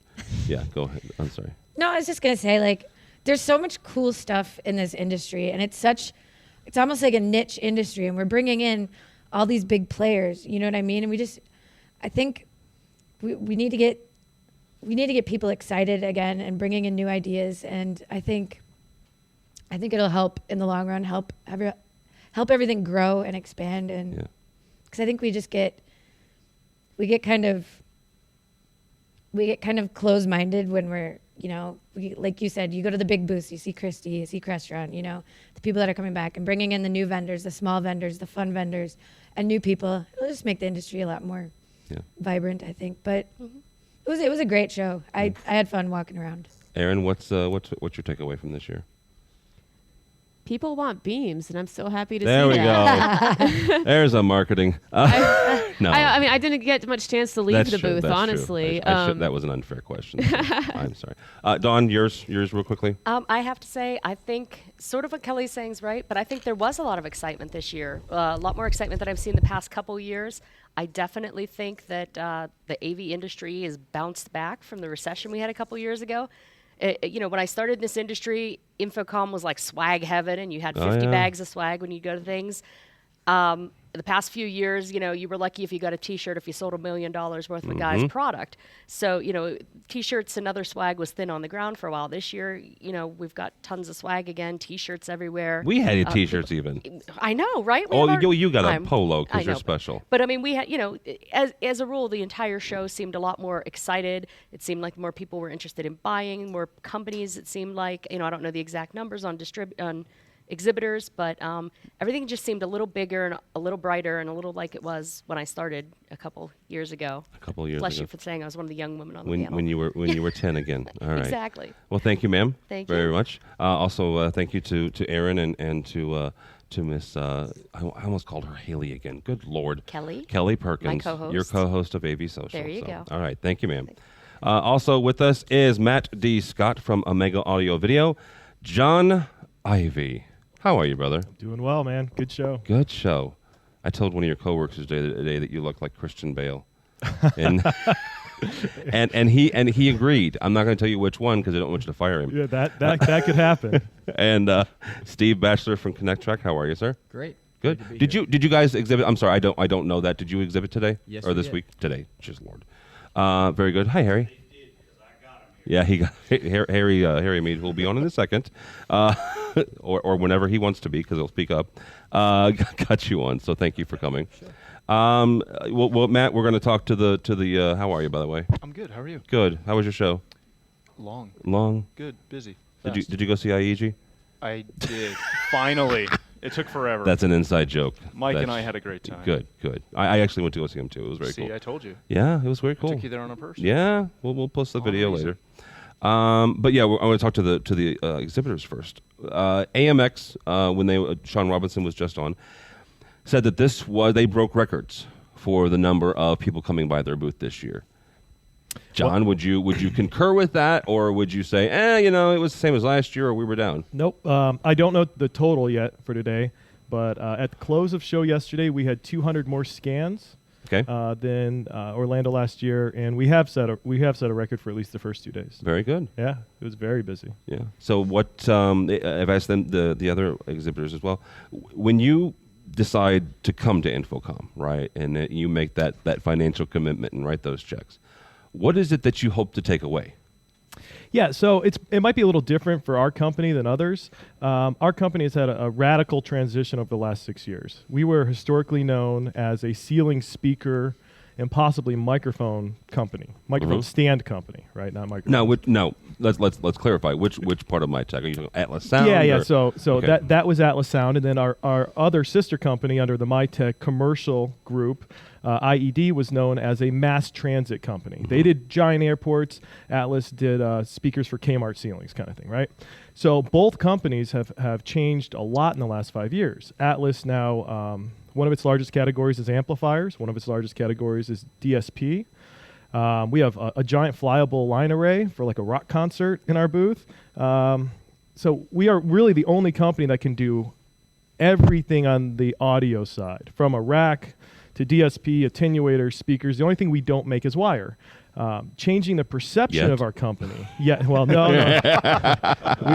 Yeah, go ahead. I'm sorry. No, I was just going to say, there's so much cool stuff in this industry, and it's almost like a niche industry, and we're bringing in all these big players, you know what I mean? And I think we need to get people excited again and bringing in new ideas, and I think it'll help in the long run, help everything grow and expand, and because I think we get kind of closed-minded when we're, like you said, you go to the big booths, you see Christy, you see Crestron, the people that are coming back, and bringing in the new vendors, the small vendors, the fun vendors, and new people. It'll just make the industry a lot more vibrant, I think. But it was a great show. I had fun walking around. Aaron, what's your takeaway from this year? People want beams, and I'm so happy to There see we that. go. There's a marketing. No, I mean, I didn't get much chance to leave that's the true, booth, that's true. honestly. That was an unfair question. I'm sorry. Dawn, yours real quickly. I have to say, I think sort of what Kelly's saying is right, but I think there was a lot of excitement this year, a lot more excitement than I've seen the past couple years. I definitely think that the AV industry has bounced back from the recession we had a couple years ago. When I started in this industry, Infocom was like swag heaven, and you had 50 bags of swag when you go to things. The past few years, you were lucky if you got a T-shirt if you sold $1 million worth of a guy's product. So, T-shirts and other swag was thin on the ground for a while. This year, we've got tons of swag again, T-shirts everywhere. We had T-shirts even. I know, right? You got a polo because you're special. But I mean, we had, as a rule, the entire show seemed a lot more excited. It seemed like more people were interested in buying, more companies. It seemed like, I don't know the exact numbers on exhibitors, but everything just seemed a little bigger and a little brighter and a little like it was when I started a couple years ago. Bless you for saying I was one of the young women on the panel. When you were 10 again. All right. Exactly. Well, thank you, ma'am. Thank you very much. Also, thank you to Erin and to Miss. I almost called her Haley again. Good Lord. Kelly Perkins, my co-host. Your co-host of AV Social. There you go. All right. Thank you, ma'am. Also with us is Matt D. Scott from Omega Audio Video. John Ivy. How are you, brother? Doing well, man. Good show. Good show. I told one of your coworkers today that you look like Christian Bale, and and he agreed. I'm not going to tell you which one because I don't want you to fire him. Yeah, that could happen. And Steve Batchelor from Connect Track. How are you, sir? Great. Good. Did you guys exhibit? I'm sorry, I don't know that. Did you exhibit today? Yes. Or this week? Today. Just Lord. Very good. Hi, Harry. Yeah, he got Harry Mead will be on in a second, or whenever he wants to be because he'll speak up. Got you on, so thank you for coming. Sure. Well, Matt, we're going to talk to the. How are you, by the way? I'm good. How are you? Good. How was your show? Long. Good. Busy. Fast. Did you go see IEG? I did. Finally. It took forever. That's an inside joke. Mike and I had a great time. Good. I actually went to go see him too. It was very cool. See, I told you. Yeah, it was very cool. I took you there on a person. Yeah, we'll post the video later. But yeah, I want to talk to the exhibitors first. AMX, when Sean Robinson was just on, said that they broke records for the number of people coming by their booth this year. John, would you concur with that, or would you say, it was the same as last year, or we were down? Nope. I don't know the total yet for today, but at the close of show yesterday, we had 200 more scans. Okay. Than Orlando last year, and we have set a record for at least the first 2 days. Very good. Yeah, it was very busy. Yeah. So what? I've asked them the other exhibitors as well. When you decide to come to Infocom, right, and you make that financial commitment and write those checks, what is it that you hope to take away? Yeah, so it might be a little different for our company than others. Our company has had a radical transition over the last 6 years. We were historically known as a ceiling speaker and possibly microphone stand company, right? Not microphone. No. Let's clarify. Which part of my tech? Are you talking Atlas Sound? Yeah. So okay. that was Atlas Sound, and then our other sister company under the MyTech commercial group, IED, was known as a mass transit company. Mm-hmm. They did giant airports. Atlas did speakers for Kmart ceilings, kind of thing, right? So both companies have changed a lot in the last 5 years. Atlas now, one of its largest categories is amplifiers. One of its largest categories is DSP. We have a giant flyable line array for like a rock concert in our booth. So we are really the only company that can do everything on the audio side, from a rack to DSP, attenuators, speakers. The only thing we don't make is wire. Changing the perception of our company. Yeah, well, no.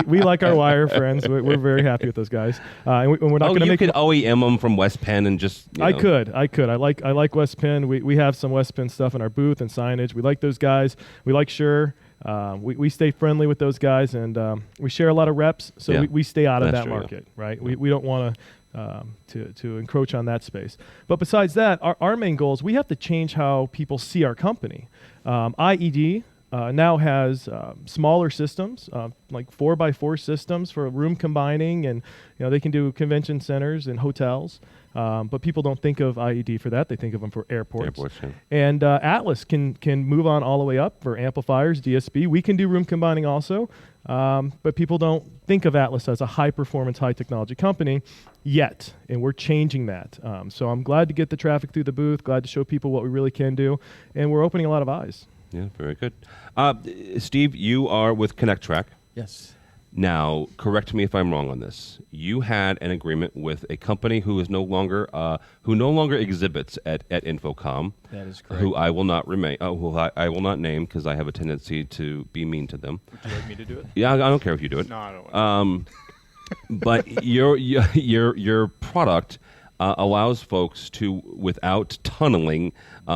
we like our wire friends. We're very happy with those guys. And we're not going to make. You could OEM them from West Penn and just. I could. I like West Penn. We have some West Penn stuff in our booth and signage. We like those guys. We like Shure. We stay friendly with those guys, and we share a lot of reps, so we stay out of that market, right? We don't want to encroach on that space. But besides that, our main goal is we have to change how people see our company. IED now has smaller systems, like 4x4 systems for room combining, and they can do convention centers and hotels. But people don't think of IED for that. They think of them for airports. Yeah. And Atlas can move on all the way up for amplifiers, DSP. We can do room combining also. But people don't think of Atlas as a high-performance, high-technology company yet, and we're changing that. So I'm glad to get the traffic through the booth, glad to show people what we really can do, and we're opening a lot of eyes. Yeah, very good. Steve, you are with Connect Track. Yes. Now, correct me if I'm wrong on this. You had an agreement with a company who is no longer exhibits at Infocom. That is correct. Who I will not I will not name because I have a tendency to be mean to them. Would you like me to do it? Yeah, I don't care if you do it. No, I don't want But your product allows folks to, without tunneling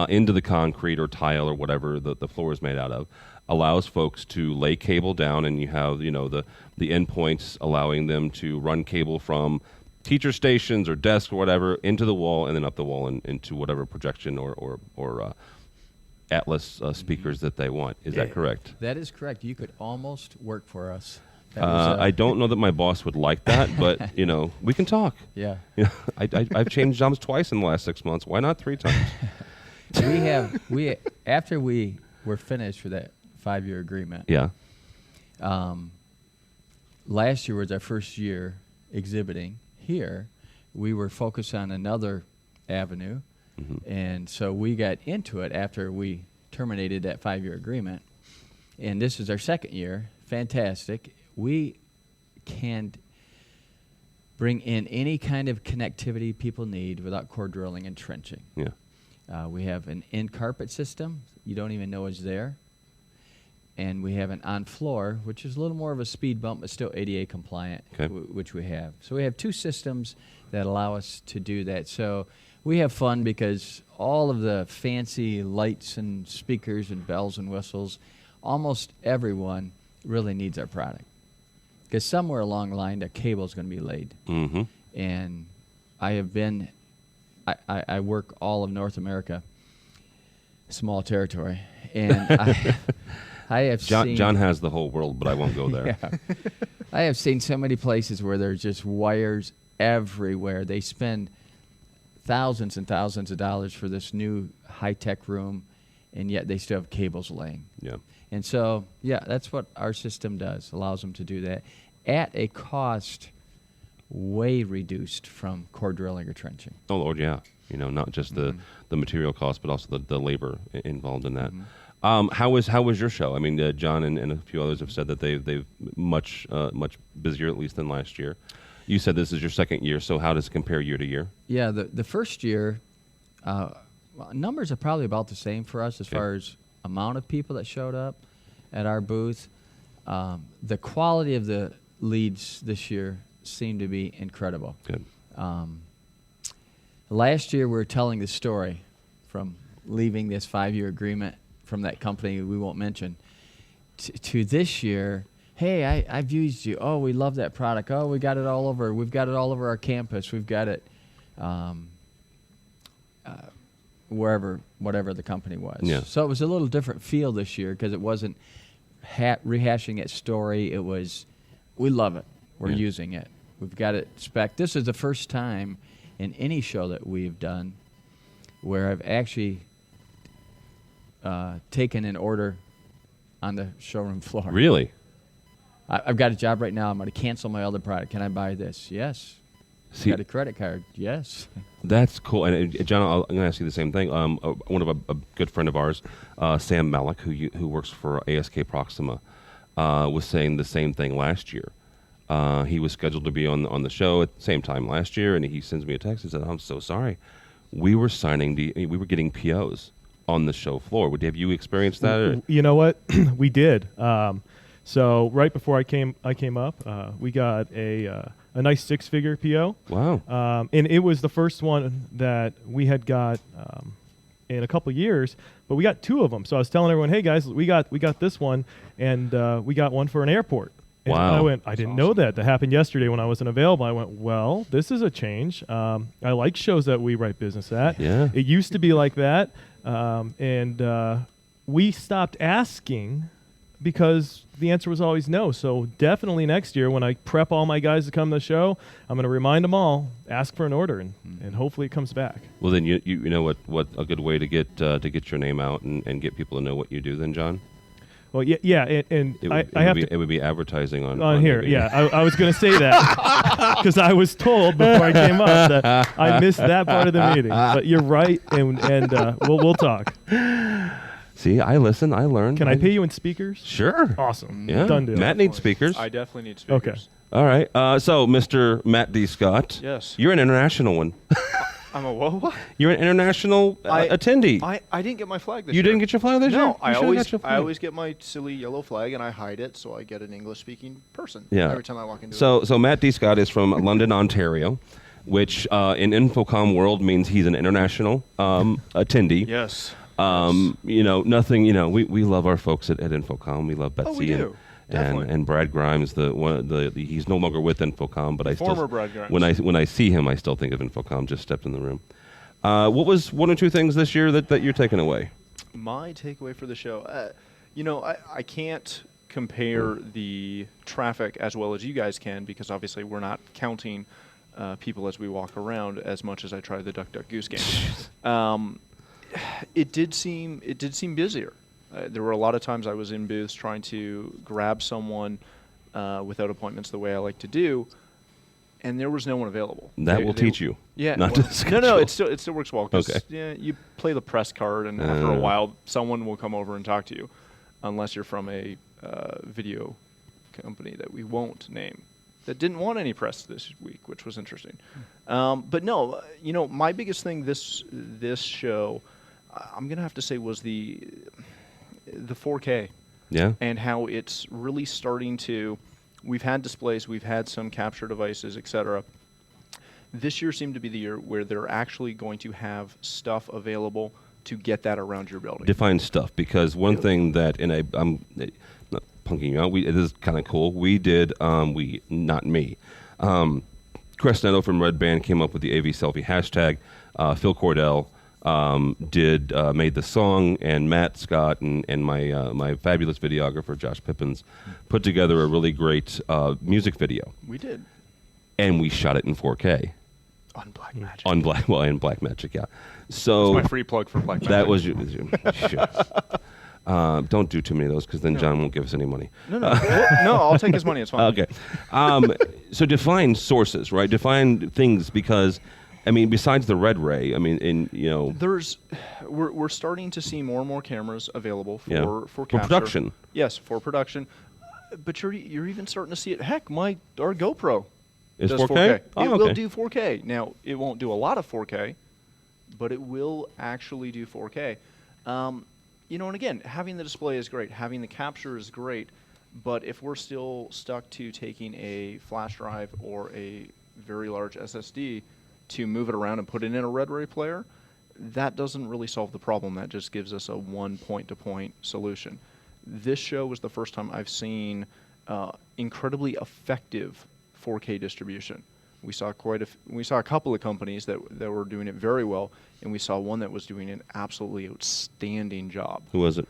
into the concrete or tile or whatever the floor is made out of, allows folks to lay cable down, and you have the endpoints allowing them to run cable from teacher stations or desks or whatever into the wall and then up the wall and into whatever projection or Atlas speakers that they want. Is that correct? That is correct. You could almost work for us. I don't know that my boss would like that, but we can talk. Yeah. I've changed jobs twice in the last 6 months. Why not 3 times? After we were finished with that 5-year agreement. Yeah. Last year was our first year exhibiting here. We were focused on another avenue, and so we got into it after we terminated that 5-year agreement. And this is our second year. Fantastic. We can bring in any kind of connectivity people need without core drilling and trenching. Yeah. We have an in-carpet system. You don't even know it's there. And we have an on-floor, which is a little more of a speed bump, but still ADA compliant, which we have. So we have 2 systems that allow us to do that. So we have fun because all of the fancy lights and speakers and bells and whistles, almost everyone really needs our product. Because somewhere along the line, a cable is going to be laid. Mm-hmm. And I work all of North America, small territory, and I have seen... John has the whole world, but I won't go there. Yeah. I have seen so many places where there's just wires everywhere. They spend thousands and thousands of dollars for this new high-tech room, and yet they still have cables laying. Yeah. And so, that's what our system does, allows them to do that at a cost way reduced from core drilling or trenching. Oh, Lord, yeah. Not just the material cost, but also the labor involved in that. How was your show? I mean, John and a few others have said that they've much busier, at least, than last year. You said this is your second year, so how does it compare year to year? Yeah, the first year, numbers are probably about the same for us as far as amount of people that showed up at our booth. The quality of the leads this year seemed to be incredible. Good. Last year, we were telling the story from leaving this 5-year agreement from that company we won't mention to this year. Hey, I've used you. Oh, we love that product. Oh, we got it all over. We've got it all over our campus. We've got it whatever the company was. Yeah. So it was a little different feel this year because it wasn't rehashing that story. It was, we love it. We're using it. We've got it spec. This is the first time in any show that we've done where I've actually taken an order on the showroom floor. Really? I've got a job right now. I'm going to cancel my other product. Can I buy this? Yes. See, got a credit card? Yes. That's cool. And John, I'm going to ask you the same thing. One of a good friend of ours, Sam Malik, who works for ASK Proxima, was saying the same thing last year. He was scheduled to be on the show at the same time last year, and he sends me a text and said, "I'm so sorry. We were getting POs on the show floor. Have you experienced that?" Or? You know what? We did. So right before I came up, we got a nice 6-figure PO. Wow. And it was the first one that we had got in a couple years, but we got 2 of them. So I was telling everyone, "Hey guys, we got this one, and we got one for an airport." And wow. I didn't know that. That happened yesterday when I wasn't available. I went, well, this is a change. I like shows that we write business at. Yeah. It used to be like that. And we stopped asking because the answer was always no. So definitely next year when I prep all my guys to come to the show, I'm going to remind them all, ask for an order, and hopefully it comes back. Well, then you know what a good way to get your name out and get people to know what you do then, John? Well, yeah, and it would be advertising on here. TV. Yeah, I was going to say that because I was told before I came up that I missed that part of the meeting. But you're right, and we'll talk. See, I listen, I learn. Can I pay you in speakers? Sure. Awesome. Yeah. Done deal. Matt needs speakers. I definitely need speakers. Okay. All right. So, Mr. Matt D. Scott. Yes. You're an international one. I'm a what? You're an international attendee. I didn't get my flag this year. You didn't get your flag this year? No, I always get my silly yellow flag and I hide it so I get an English speaking person every time I walk into So Matt D. Scott is from London, Ontario. which in Infocom world means he's an international attendee. Yes. Nothing. We love our folks at Infocom. We love Betsy we do. and Brad Grimes. He's no longer with Infocom, but Former Brad Grimes. when I see him, I still think of Infocom. Just stepped in the room. What was one or two things this year that you're taking away? My takeaway for the show, I can't compare the traffic as well as you guys can, because obviously we're not counting people as we walk around as much as I try the Duck Duck Goose game. It did seem busier. There were a lot of times I was in booths trying to grab someone without appointments the way I like to do, and there was no one available. That will teach you. Yeah. Not well, to schedule. No, it still works well. 'Cause, Okay. you play the press card, and after a while, someone will come over and talk to you, unless you're from a video company that we won't name that didn't want any press this week, which was interesting. But no, my biggest thing this show, I'm gonna have to say, was the 4K. Yeah. And how it's really starting to. We've had displays, we've had some capture devices, etc. This year seemed to be the year where they're actually going to have stuff available to get that around your building. Define stuff, because one thing that I'm not punking you out. It is kind of cool. We did. Not me. Chris Netto from Red Band came up with the AV Selfie hashtag. Phil Cordell made the song, and Matt Scott and my fabulous videographer Josh Pippins put together a really great music video. We did. And we shot it in 4K. On Blackmagic. In Blackmagic, yeah. So that's my free plug for Blackmagic. That was you. Don't do too many of those, because then John won't give us any money. No, I'll take his money. It's fine. Okay. So define sources, right? Define things, because, besides the red ray, we're starting to see more and more cameras available for capture. For production. Yes, for production. But you're even starting to see it. Heck, our GoPro is does 4K. It will do 4K. Now, it won't do a lot of 4K, but it will actually do 4K. And again, having the display is great. Having the capture is great. But if we're still stuck to taking a flash drive or a very large SSD to move it around and put it in a red ray player, that doesn't really solve the problem. That just gives us a one point-to-point solution. This show was the first time I've seen incredibly effective 4K distribution. We saw a couple of companies that were doing it very well, and we saw one that was doing an absolutely outstanding job. Who was it?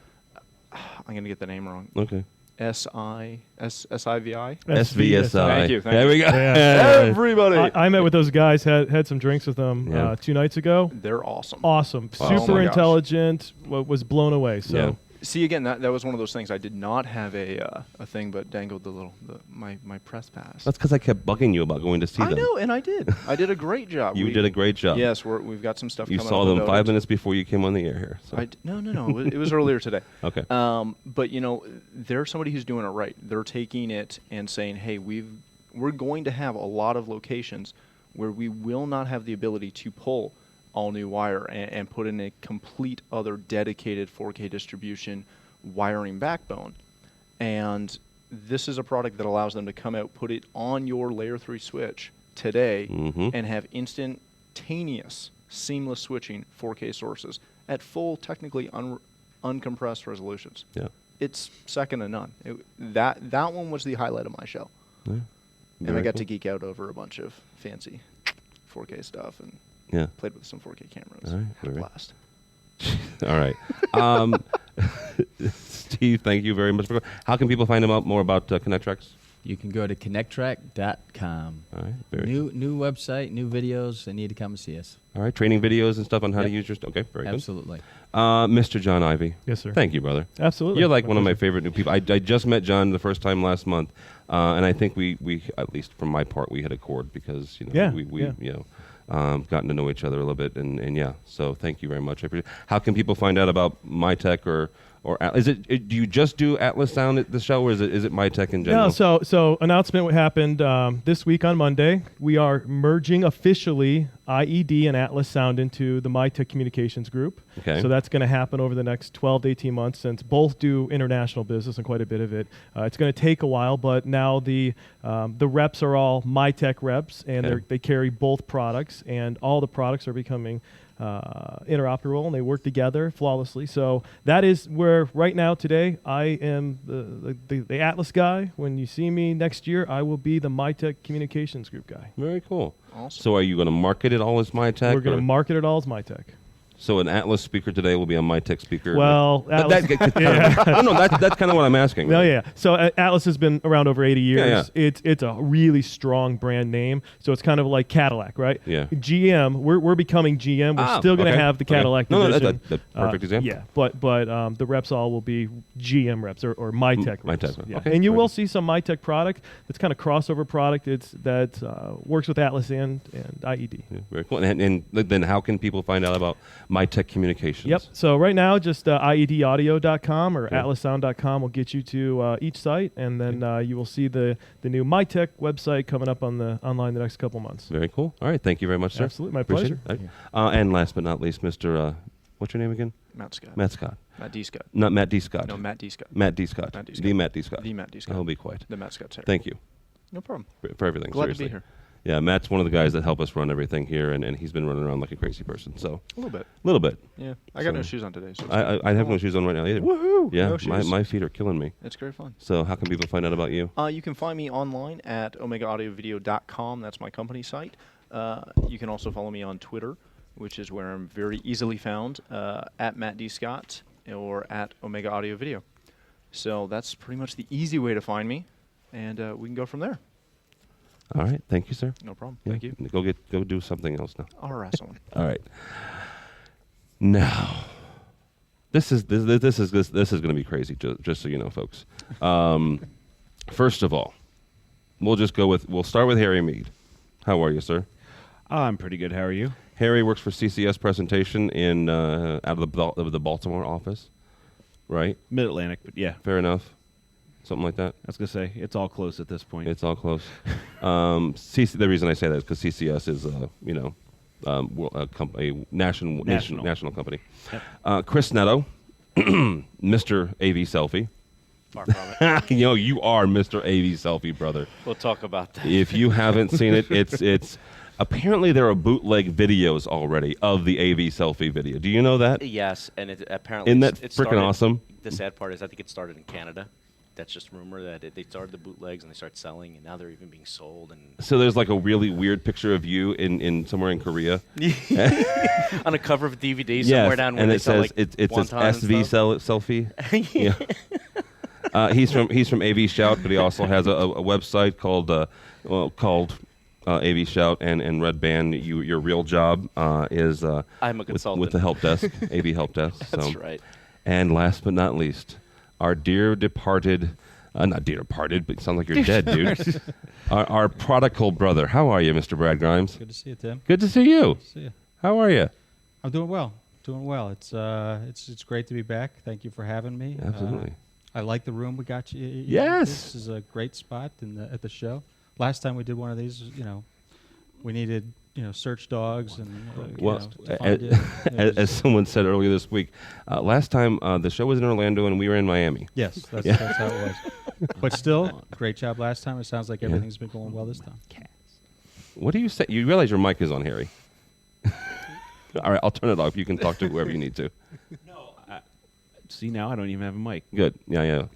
I'm going to get the name wrong. Okay. SIVI? SVSI. Thank you. There we go. Everybody. I met with those guys, had some drinks with them 2 nights ago. They're awesome. Awesome. Oh Super intelligent. Was blown away. So. Yeah. See, again, that was one of those things. I did not have a thing, but dangled my press pass. That's because I kept bugging you about going to see them. I know, and I did. I did a great job. You did a great job. Yes, we've got some stuff. You coming saw up them 5 minutes before you came on the air here. So. No. It was earlier today. Okay. But there's somebody who's doing it right. They're taking it and saying, "Hey, we're going to have a lot of locations where we will not have the ability to pull all new wire and put in a complete other dedicated 4K distribution wiring backbone." And this is a product that allows them to come out, put it on your layer 3 switch today, and have instantaneous, seamless switching 4K sources at full, technically uncompressed resolutions. Yeah. It's second to none. That one was the highlight of my show. Yeah. And I got to geek out over a bunch of fancy 4K stuff and played with some 4K cameras. All right. Had a blast. All right. Steve, thank you very much. How can people find out more about ConnectRax? You can go to connectrack.com. All right. Very new website, new videos. They need to come and see us. All right. Training videos and stuff on how to use your stuff. Okay. Very Absolutely. good. Mr. John Ivey. Yes, sir. Thank you, brother. Absolutely. You're like one of my favorite new people. I just met John the first time last month, and I think we at least from my part, we hit a chord because we gotten to know each other a little bit, and so thank you very much. I appreciate it. How can people find out about my tech or or is it? Do you just do Atlas Sound at the show, or is it MyTech in general? No, so announcement happened this week on Monday. We are merging officially IED and Atlas Sound into the MyTech Communications Group. Okay. So that's going to happen over the next 12 to 18 months, since both do international business and quite a bit of it. It's going to take a while, but now the reps are all MyTech reps, and they carry both products, and all the products are becoming interoperable, and they work together flawlessly. So that is where right now today I am the Atlas guy. When you see me next year, I will be the MyTech Communications Group guy. Very cool. Awesome. So are you going to market it all as MyTech? We're going to market it all as MyTech. So an Atlas speaker today will be a MyTech speaker. Well, that's kind of what I'm asking. No, yeah. So Atlas has been around over 80 years. Yeah. It's a really strong brand name. So it's kind of like Cadillac, right? Yeah. GM, we're becoming GM. We're still going to have the Cadillac division. No, that's perfect example. Yeah, but the reps all will be GM reps or MyTech reps. MyTech. Yeah. Okay. And you will see some MyTech product that's kind of crossover product. That works with Atlas and IED. Yeah, very cool. And then how can people find out about MyTech Communications? Yep. So right now, just iedaudio.com or atlassound.com will get you to each site, and then you will see the new MyTech website coming up online the next couple months. Very cool. All right. Thank you very much, sir. Absolutely. My Appreciate pleasure. it. And last but not least, Mr. What's your name again? Matt Scott. Matt Scott. Matt D. Scott. Not Matt D. Scott. No, Matt D. Scott. Matt D. Scott. Matt D. Scott. The Matt D. Scott. The Matt D. Scott. I'll be quiet. The Matt Scott. Thank you. No problem. For everything. Glad seriously. to be here. Yeah, Matt's one of the guys that help us run everything here, and he's been running around like a crazy person. So A little bit. A little bit. Yeah. I got no shoes on today. So I have no shoes on right now either. Woohoo! Yeah, No shoes. my feet are killing me. It's great fun. So how can people find out about you? You can find me online at OmegaAudioVideo.com. That's my company site. You can also follow me on Twitter, which is where I'm very easily found, at Matt D. Scott or at Omega Audio Video. So that's pretty much the easy way to find me, and we can go from there. All right, thank you, sir. No problem. Yeah, Thank you. Go do something else now. I'll harass someone. All right. Now, this is going to be crazy. Just so you know, folks. First of all, we'll start with Harry Mead. How are you, sir? I'm pretty good. How are you? Harry works for CCS Presentation in out of the Baltimore office, right? Mid-Atlantic, but yeah. Fair enough. Something like that. I was going to say, it's all close at this point. It's all close. The reason I say that is because CCS is, a national company. Yep. Chris Netto, Mr. AV Selfie. Far from it. You are Mr. AV Selfie, brother. We'll talk about that. If you haven't seen it, it's apparently there are bootleg videos already of the AV Selfie video. Do you know that? Yes, and it apparently Isn't that it freaking started- awesome? The sad part is I think it started in Canada. That's just rumor that they started the bootlegs and they started selling, and now they're even being sold. And So there's like a really weird picture of you in somewhere in Korea. on a cover of a DVD somewhere down where and they it sell says like it says wontons and SV stuff. selfie. Yeah. He's from AV Shout, but he also has a website called AV Shout and Red Band. Your real job is I'm a consultant with the help desk, AV help desk. That's right. And last but not least, our dear departed, not dear departed, but it sounds like you're dead, dude. Our prodigal brother. How are you, Mr. Brad Grimes? Good to see you, Tim. Good to see you. Good to see you. How are you? I'm doing well. Doing well. It's great to be back. Thank you for having me. Absolutely. I like the room we got you. Yes. This is a great spot at the show. Last time we did one of these, we needed search dogs and as someone said earlier this week, last time the show was in Orlando and we were in Miami. Yes, that's how it was. But still, great job last time. It sounds like everything's been going well this time. What do you say? You realize your mic is on, Harry. All right, I'll turn it off. You can talk to whoever you need to. See, now I don't even have a mic. Good. Yeah.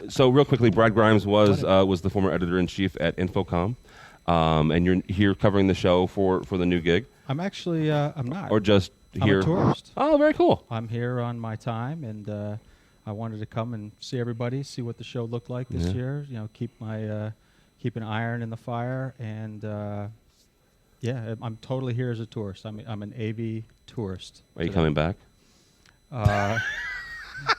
So real quickly, Brad Grimes was the former editor-in-chief at Infocom. And you're here covering the show for the new gig. I'm actually I'm not. Or just here. I'm a tourist. Oh, very cool. I'm here on my time, and I wanted to come and see everybody, see what the show looked like this year. Keep an iron in the fire, and I'm totally here as a tourist. I'm an AV tourist. Are you coming back?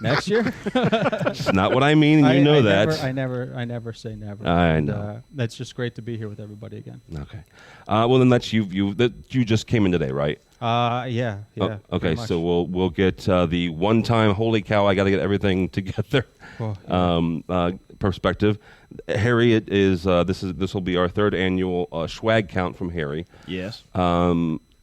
Next year? It's not what I mean, and you know that. I never say never. I know. That's just great to be here with everybody again. Okay. Well, then that's you just came in today, right? Yeah. Okay, pretty much. so we'll get the one-time holy cow, I got to get everything together perspective. Harry, it is this will be our third annual swag count from Harry. Yes.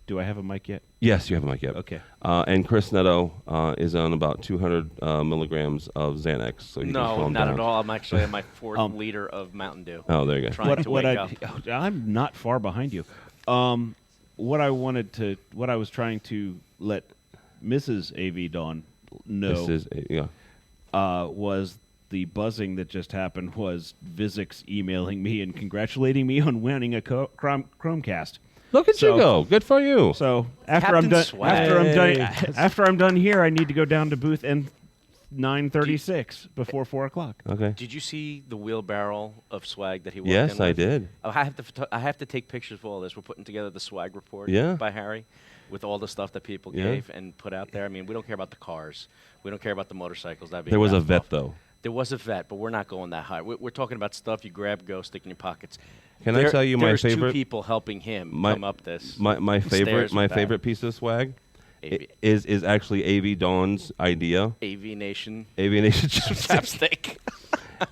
Do I have a mic yet? Yes, you have a mic yet. Okay. And Chris Netto is on about 200 milligrams of Xanax. So you can No, calm not down. at all. I'm actually at my fourth liter of Mountain Dew. Oh, there you go. Trying to wake up. I'm not far behind you. What I was trying to let Mrs. AV Dawn know was the buzzing that just happened was Vizix emailing me and congratulating me on winning a Chromecast. Look at you go! Good for you. So after I'm done here, I need to go down to booth N936 before 4 o'clock. Okay. Did you see the wheelbarrow of swag that he walked in Yes, with? I did. Oh, I have to take pictures of all this. We're putting together the swag report by Harry with all the stuff that people gave and put out there. I mean, we don't care about the cars. We don't care about the motorcycles. There was a vet, though. There was a vet, but we're not going that high. We're talking about stuff you grab, go, stick in your pockets. Can I tell you my favorite? There's 2 people helping him come up this. My favorite piece of swag is actually AV Dawn's idea. AVNation chapstick.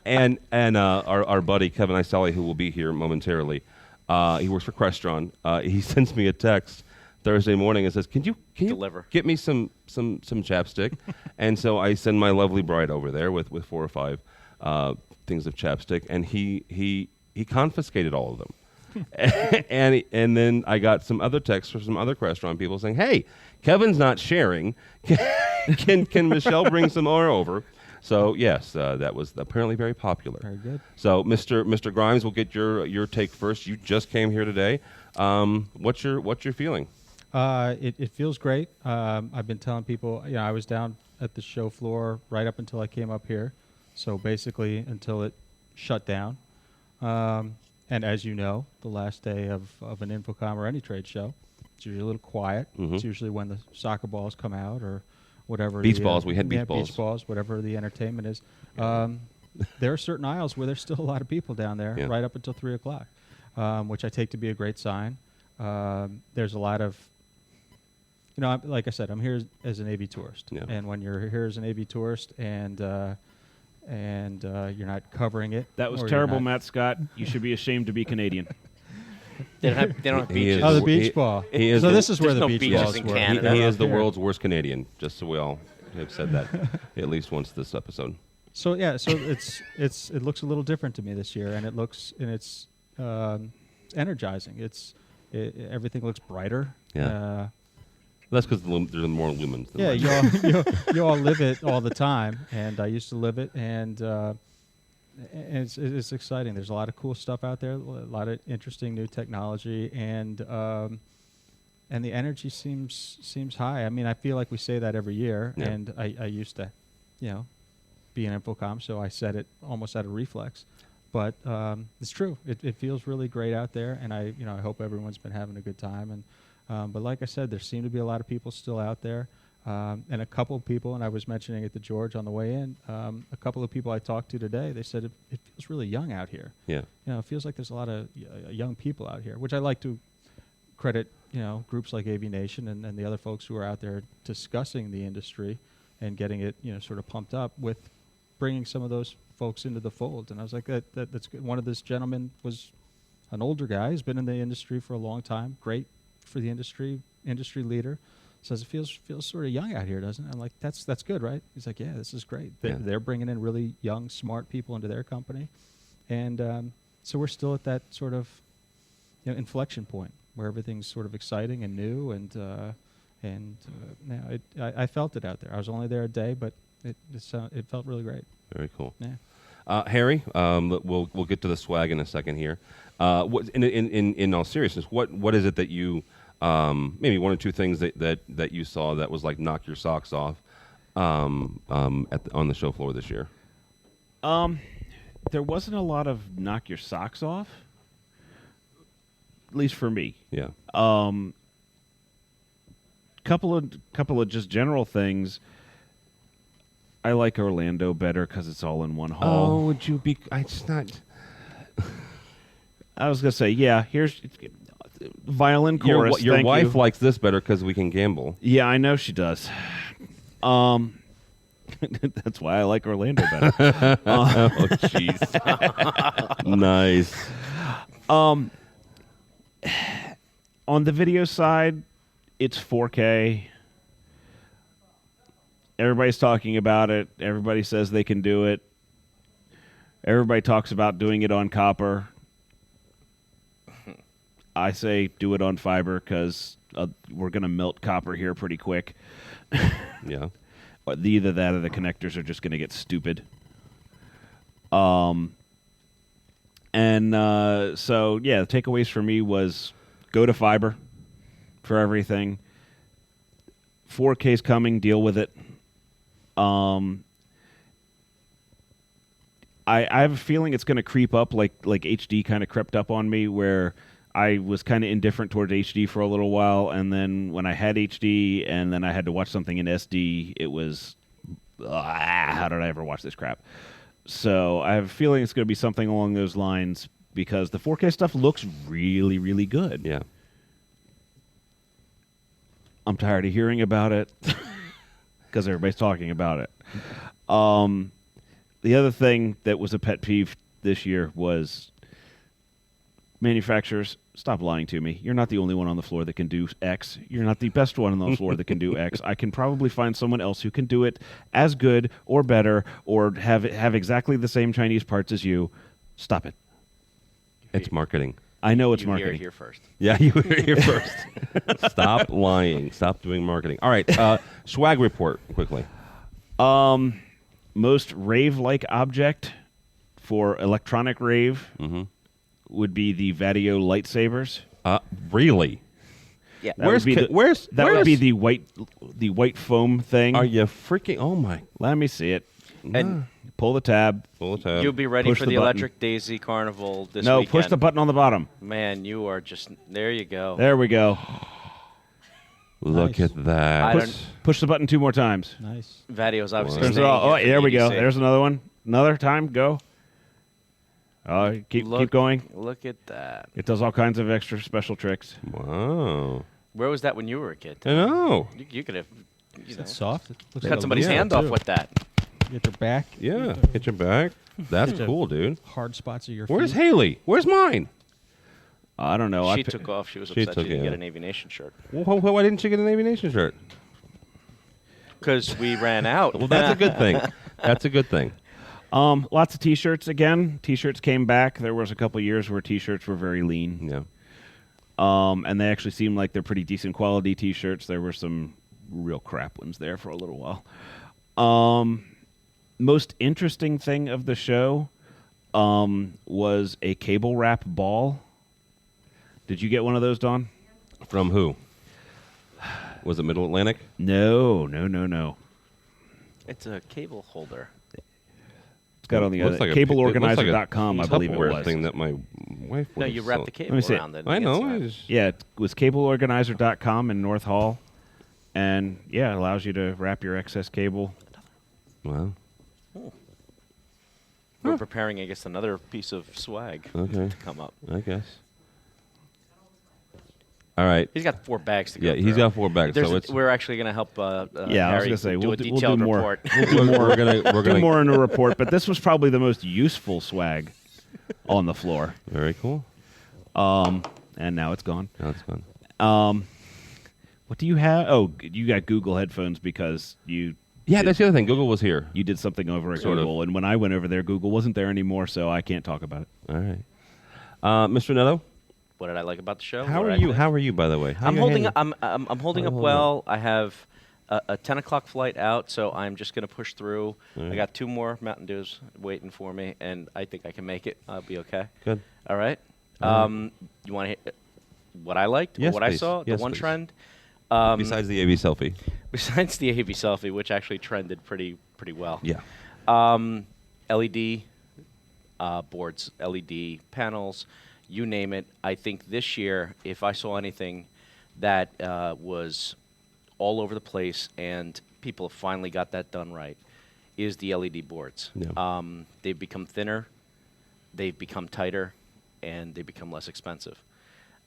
and our buddy Kevin Isali, who will be here momentarily, he works for Crestron. He sends me a text Thursday morning and says, "Can you deliver? Get me some chapstick?" And so I send my lovely bride over there with 4 or 5 things of chapstick, and he confiscated all of them. and then I got some other texts from some other Crestron people saying, "Hey, Kevin's not sharing. Can Michelle bring some more over?" So yes, that was apparently very popular. Very good. So Mr. Grimes, we'll get your take first. You just came here today. What's your feeling? It feels great. I've been telling people, I was down at the show floor right up until I came up here. So basically until it shut down. And as you know, the last day of an Infocom or any trade show, it's usually a little quiet. Mm-hmm. It's usually when the soccer balls come out or whatever. Beach balls. We had beach balls. Beach balls, whatever the entertainment is. There are certain aisles where there's still a lot of people down there right up until 3 o'clock, which I take to be a great sign. There's a lot of, like I said, I'm here as an AV tourist. Yeah. And when you're here as an AV tourist and you're not covering it. That was terrible, Matt Scott. You should be ashamed to be Canadian. They don't have beaches. The beach ball. This is where the beach balls were. He is the world's worst Canadian, just so we all have said that at least once this episode. So it looks a little different to me this year, and it's energizing. Everything looks brighter. Yeah. That's because there's more lumens. Yeah, you all live it all the time, and I used to live it, and it's exciting. There's a lot of cool stuff out there, a lot of interesting new technology, and the energy seems high. I mean, I feel like we say that every year, and I used to, be an Infocom, so I said it almost out of reflex. But it's true. It feels really great out there, and I hope everyone's been having a good time. And but like I said, there seem to be a lot of people still out there, and a couple of people, and I was mentioning it to George on the way in, a couple of people I talked to today, they said it feels really young out here. Yeah. It feels like there's a lot of young people out here, which I like to credit, groups like AVNation and the other folks who are out there discussing the industry and getting it, sort of pumped up with bringing some of those folks into the fold. And I was like, that's good. One of this gentlemen was an older guy. He's been in the industry for a long time. Great for the industry leader. Says it feels sort of young out here, doesn't it? I'm like, that's good, right? He's like, yeah, this is great. They're bringing in really young, smart people into their company. And so we're still at that sort of inflection point where everything's sort of exciting and new. I felt it out there. I was only there a day, but it felt really great. Very cool. Yeah. Harry, we'll get to the swag in a second here. In all seriousness, what is it that you maybe 1 or 2 things that you saw that was like knock your socks off on the show floor this year? There wasn't a lot of knock your socks off, at least for me. Yeah. Couple of just general things. I like Orlando better because it's all in one hall. Oh, would you be? I just not. I was gonna say, yeah. violin chorus. Your thank wife you. likes this better because we can gamble. Yeah, I know she does. That's why I like Orlando better. Oh, jeez. Nice. On the video side, it's 4K. Everybody's talking about it. Everybody says they can do it. Everybody talks about doing it on copper. I say do it on fiber because we're going to melt copper here pretty quick. Yeah. Either that or the connectors are just going to get stupid. So, the takeaways for me was go to fiber for everything. 4K's coming. Deal with it. I have a feeling it's going to creep up like HD kind of crept up on me, where I was kind of indifferent towards HD for a little while, and then when I had HD and then I had to watch something in SD, it was, how did I ever watch this crap? So I have a feeling it's going to be something along those lines, because the 4K stuff looks really, really good. Yeah. I'm tired of hearing about it because everybody's talking about it. The other thing that was a pet peeve this year was manufacturers, stop lying to me. You're not the only one on the floor that can do X. You're not the best one on the floor that can do X. I can probably find someone else who can do it as good or better or have exactly the same Chinese parts as you. Stop it. It's marketing. I know it's you marketing. Hear it here first. Yeah, you heard it here first. Stop lying. Stop doing marketing. All right, swag report quickly. Most rave-like object for electronic rave would be the Vadio lightsabers. Really? Yeah. That would be the white foam thing. Are you freaking? Oh my! Let me see it. And pull the tab. Pull the tab. You'll be ready Push for the the button. Electric Daisy Carnival this No, weekend. push the button on the bottom. Man, you are just there. You go. There we go. Look at that. Push the button 2 more times. Nice. Vadio's obviously. Turns it staying off. here Oh, for there we the go. EDC. There's another one. Another time. Go. Keep going. Look at that. It does all kinds of extra special tricks. Wow. Where was that when you were a kid? I know. You could have. It's soft. It looks Cut like somebody's leather, hand off too. with that. Get your back. Yeah, get your back. That's Get cool, dude. Hard spots of your Where's feet. Haley? Where's mine? I don't know. She took off. She was She upset took she didn't it, get yeah. an AVNation shirt. Well, why didn't you get an AVNation shirt? Because we ran out. Well, that's a good thing. That's a good thing. Lots of T-shirts again. T-shirts came back. There was a couple years where T-shirts were very lean. Yeah. And they actually seemed like they're pretty decent quality T-shirts. There were some real crap ones there for a little while. Most interesting thing of the show was a cable wrap ball. Did you get one of those, Dawn? From who? Was it Middle Atlantic? No. It's a cable holder. It's got on the Looks like a- cableorganizer.com, it looks I like a believe it Tupperware was. thing that my wife. No, would you have wrap sold. the Let me cable see. around it. I know. inside. Yeah, it was cableorganizer.com in North Hall. And, yeah, it allows you to wrap your excess cable. Wow. We're preparing, I guess, another piece of swag Okay. to come up. I guess. All right. He's got 4 bags to go. Yeah, he's got 4 bags. There's So a- it's we're actually going to help Yeah, I was Harry going to say, do we'll a do detailed more. report. We'll do more. We're gonna do more in a report, but this was probably the most useful swag on the floor. Very cool. And now it's gone. Now it's gone. What do you have? Oh, you got Google headphones because you. Yeah, that's the other thing. Google was here. You did something over at Sort of. Google, and when I went over there, Google wasn't there anymore, so I can't talk about it. All right. Mr. Netto, What did I like about the show? how What are did I you? think? How are you, by the way? How I'm you holding. handling- I'm holding up Hold well. I have a 10 o'clock flight out, so I'm just going to push through. All right. I got 2 more Mountain Dews waiting for me, and I think I can make it. I'll be okay. Good. All right. All right. You want to hear what I liked? Yes, or what I please. saw? Yes, the one please. trend. Besides the AV selfie. Besides the AV selfie, which actually trended pretty well. Yeah. LED boards, LED panels, you name it. I think this year, if I saw anything that was all over the place and people have finally got that done right, is the LED boards. Yeah. They've become thinner, they've become tighter, and they become less expensive.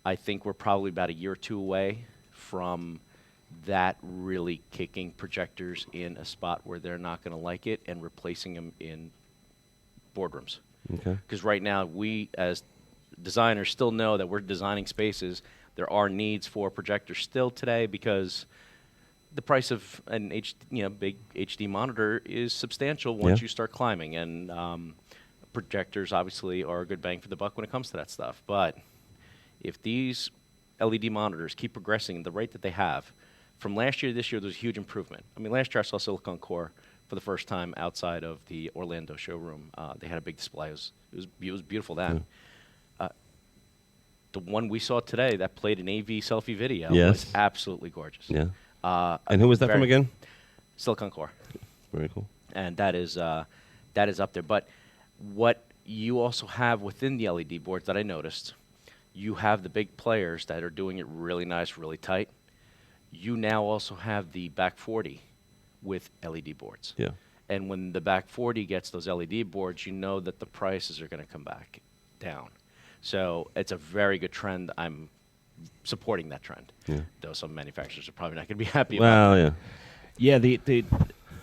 I think we're probably about a year or two away from that really kicking projectors in a spot where they're not going to like it and replacing them in boardrooms. Okay. Because right now, we as designers still know that we're designing spaces. There are needs for projectors still today because the price of an big HD monitor is substantial once you start climbing, and projectors obviously are a good bang for the buck when it comes to that stuff. But if these LED monitors keep progressing at the rate that they have, from last year to this year, there's a huge improvement. I mean, last year I saw Silicon Core for the first time outside of the Orlando showroom. They had a big display. It was beautiful then. The one we saw today that played an AV selfie video was absolutely gorgeous. Yeah. And who was that from again? Silicon Core. Very cool. And that is up there. But what you also have within the LED boards that I noticed, you have the big players that are doing it really nice, really tight. You now also have the back 40 with LED boards. Yeah. And when the back 40 gets those LED boards, you know that the prices are going to come back down. So it's a very good trend. I'm supporting that trend. Yeah. Though some manufacturers are probably not going to be happy about it. Yeah,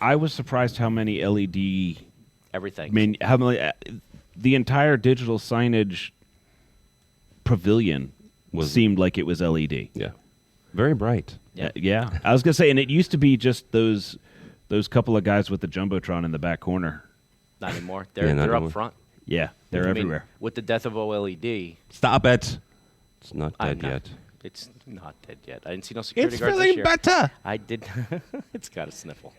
I was surprised how many LED... Everything. I mean, how many... the entire digital signage pavilion seemed like it was LED. Yeah. Very bright. Yeah. I was going to say, and it used to be just those couple of guys with the Jumbotron in the back corner. Not anymore. They're up front. Yeah, they're everywhere. With the death of OLED. Stop it. It's not dead yet. It's not dead yet. I didn't see no security guards feeling this year. better. I did. It's got a sniffle.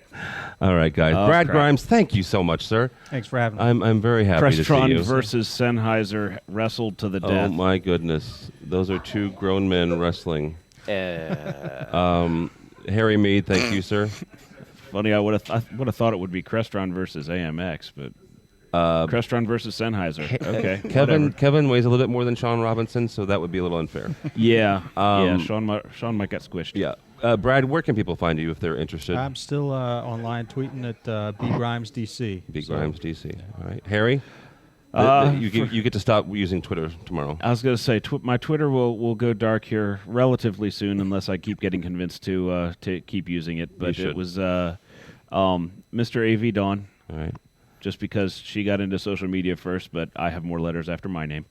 All right, guys. Brad Grimes, thank you so much, sir. Thanks for having me. I'm very happy to see you. Crestron versus Sennheiser wrestled to the death. Oh, my goodness. Those are two grown men wrestling. Harry Mead, thank you, sir. Funny, I would have thought it would be Crestron versus AMX, but Crestron versus Sennheiser. Okay, Kevin weighs a little bit more than Sean Robinson, so that would be a little unfair. Yeah, Sean might get squished. Yeah, Brad, where can people find you if they're interested? I'm still online tweeting at bgrimesdc. bgrimesdc. All right, Harry. You get to stop using Twitter tomorrow. I was going to say my Twitter will go dark here relatively soon unless I keep getting convinced to keep using it. But it was Mr. AV Dawn. All right. Just because she got into social media first, but I have more letters after my name.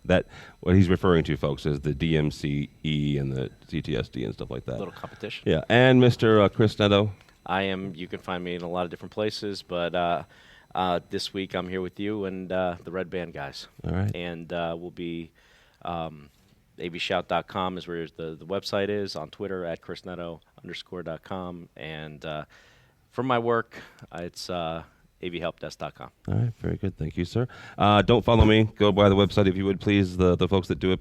That what he's referring to, folks, is the DMCE and the CTSD and stuff like that. A little competition. Yeah, and Mr. Chris Netto. You can find me in a lot of different places, but this week I'm here with you and the Red Band guys. All right. And we'll be avshout.com is where the website is, on Twitter at chrisnetto_.com, and for my work, it's avhelpdesk.com. All right, very good. Thank you, sir. Don't follow me. Go by the website if you would, please. The folks that do it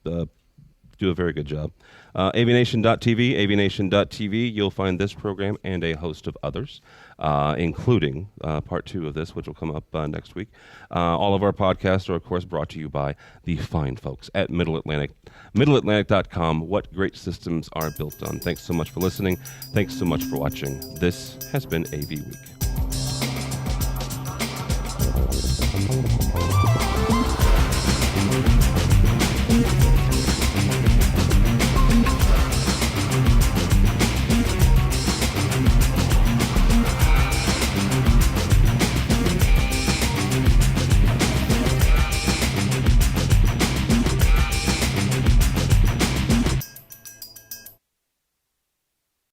do a very good job. AVNation.tv, you'll find this program and a host of others, including part 2 of this, which will come up next week. All of our podcasts are, of course, brought to you by the fine folks at Middle Atlantic. MiddleAtlantic.com, what great systems are built on. Thanks so much for listening. Thanks so much for watching. This has been AV Week.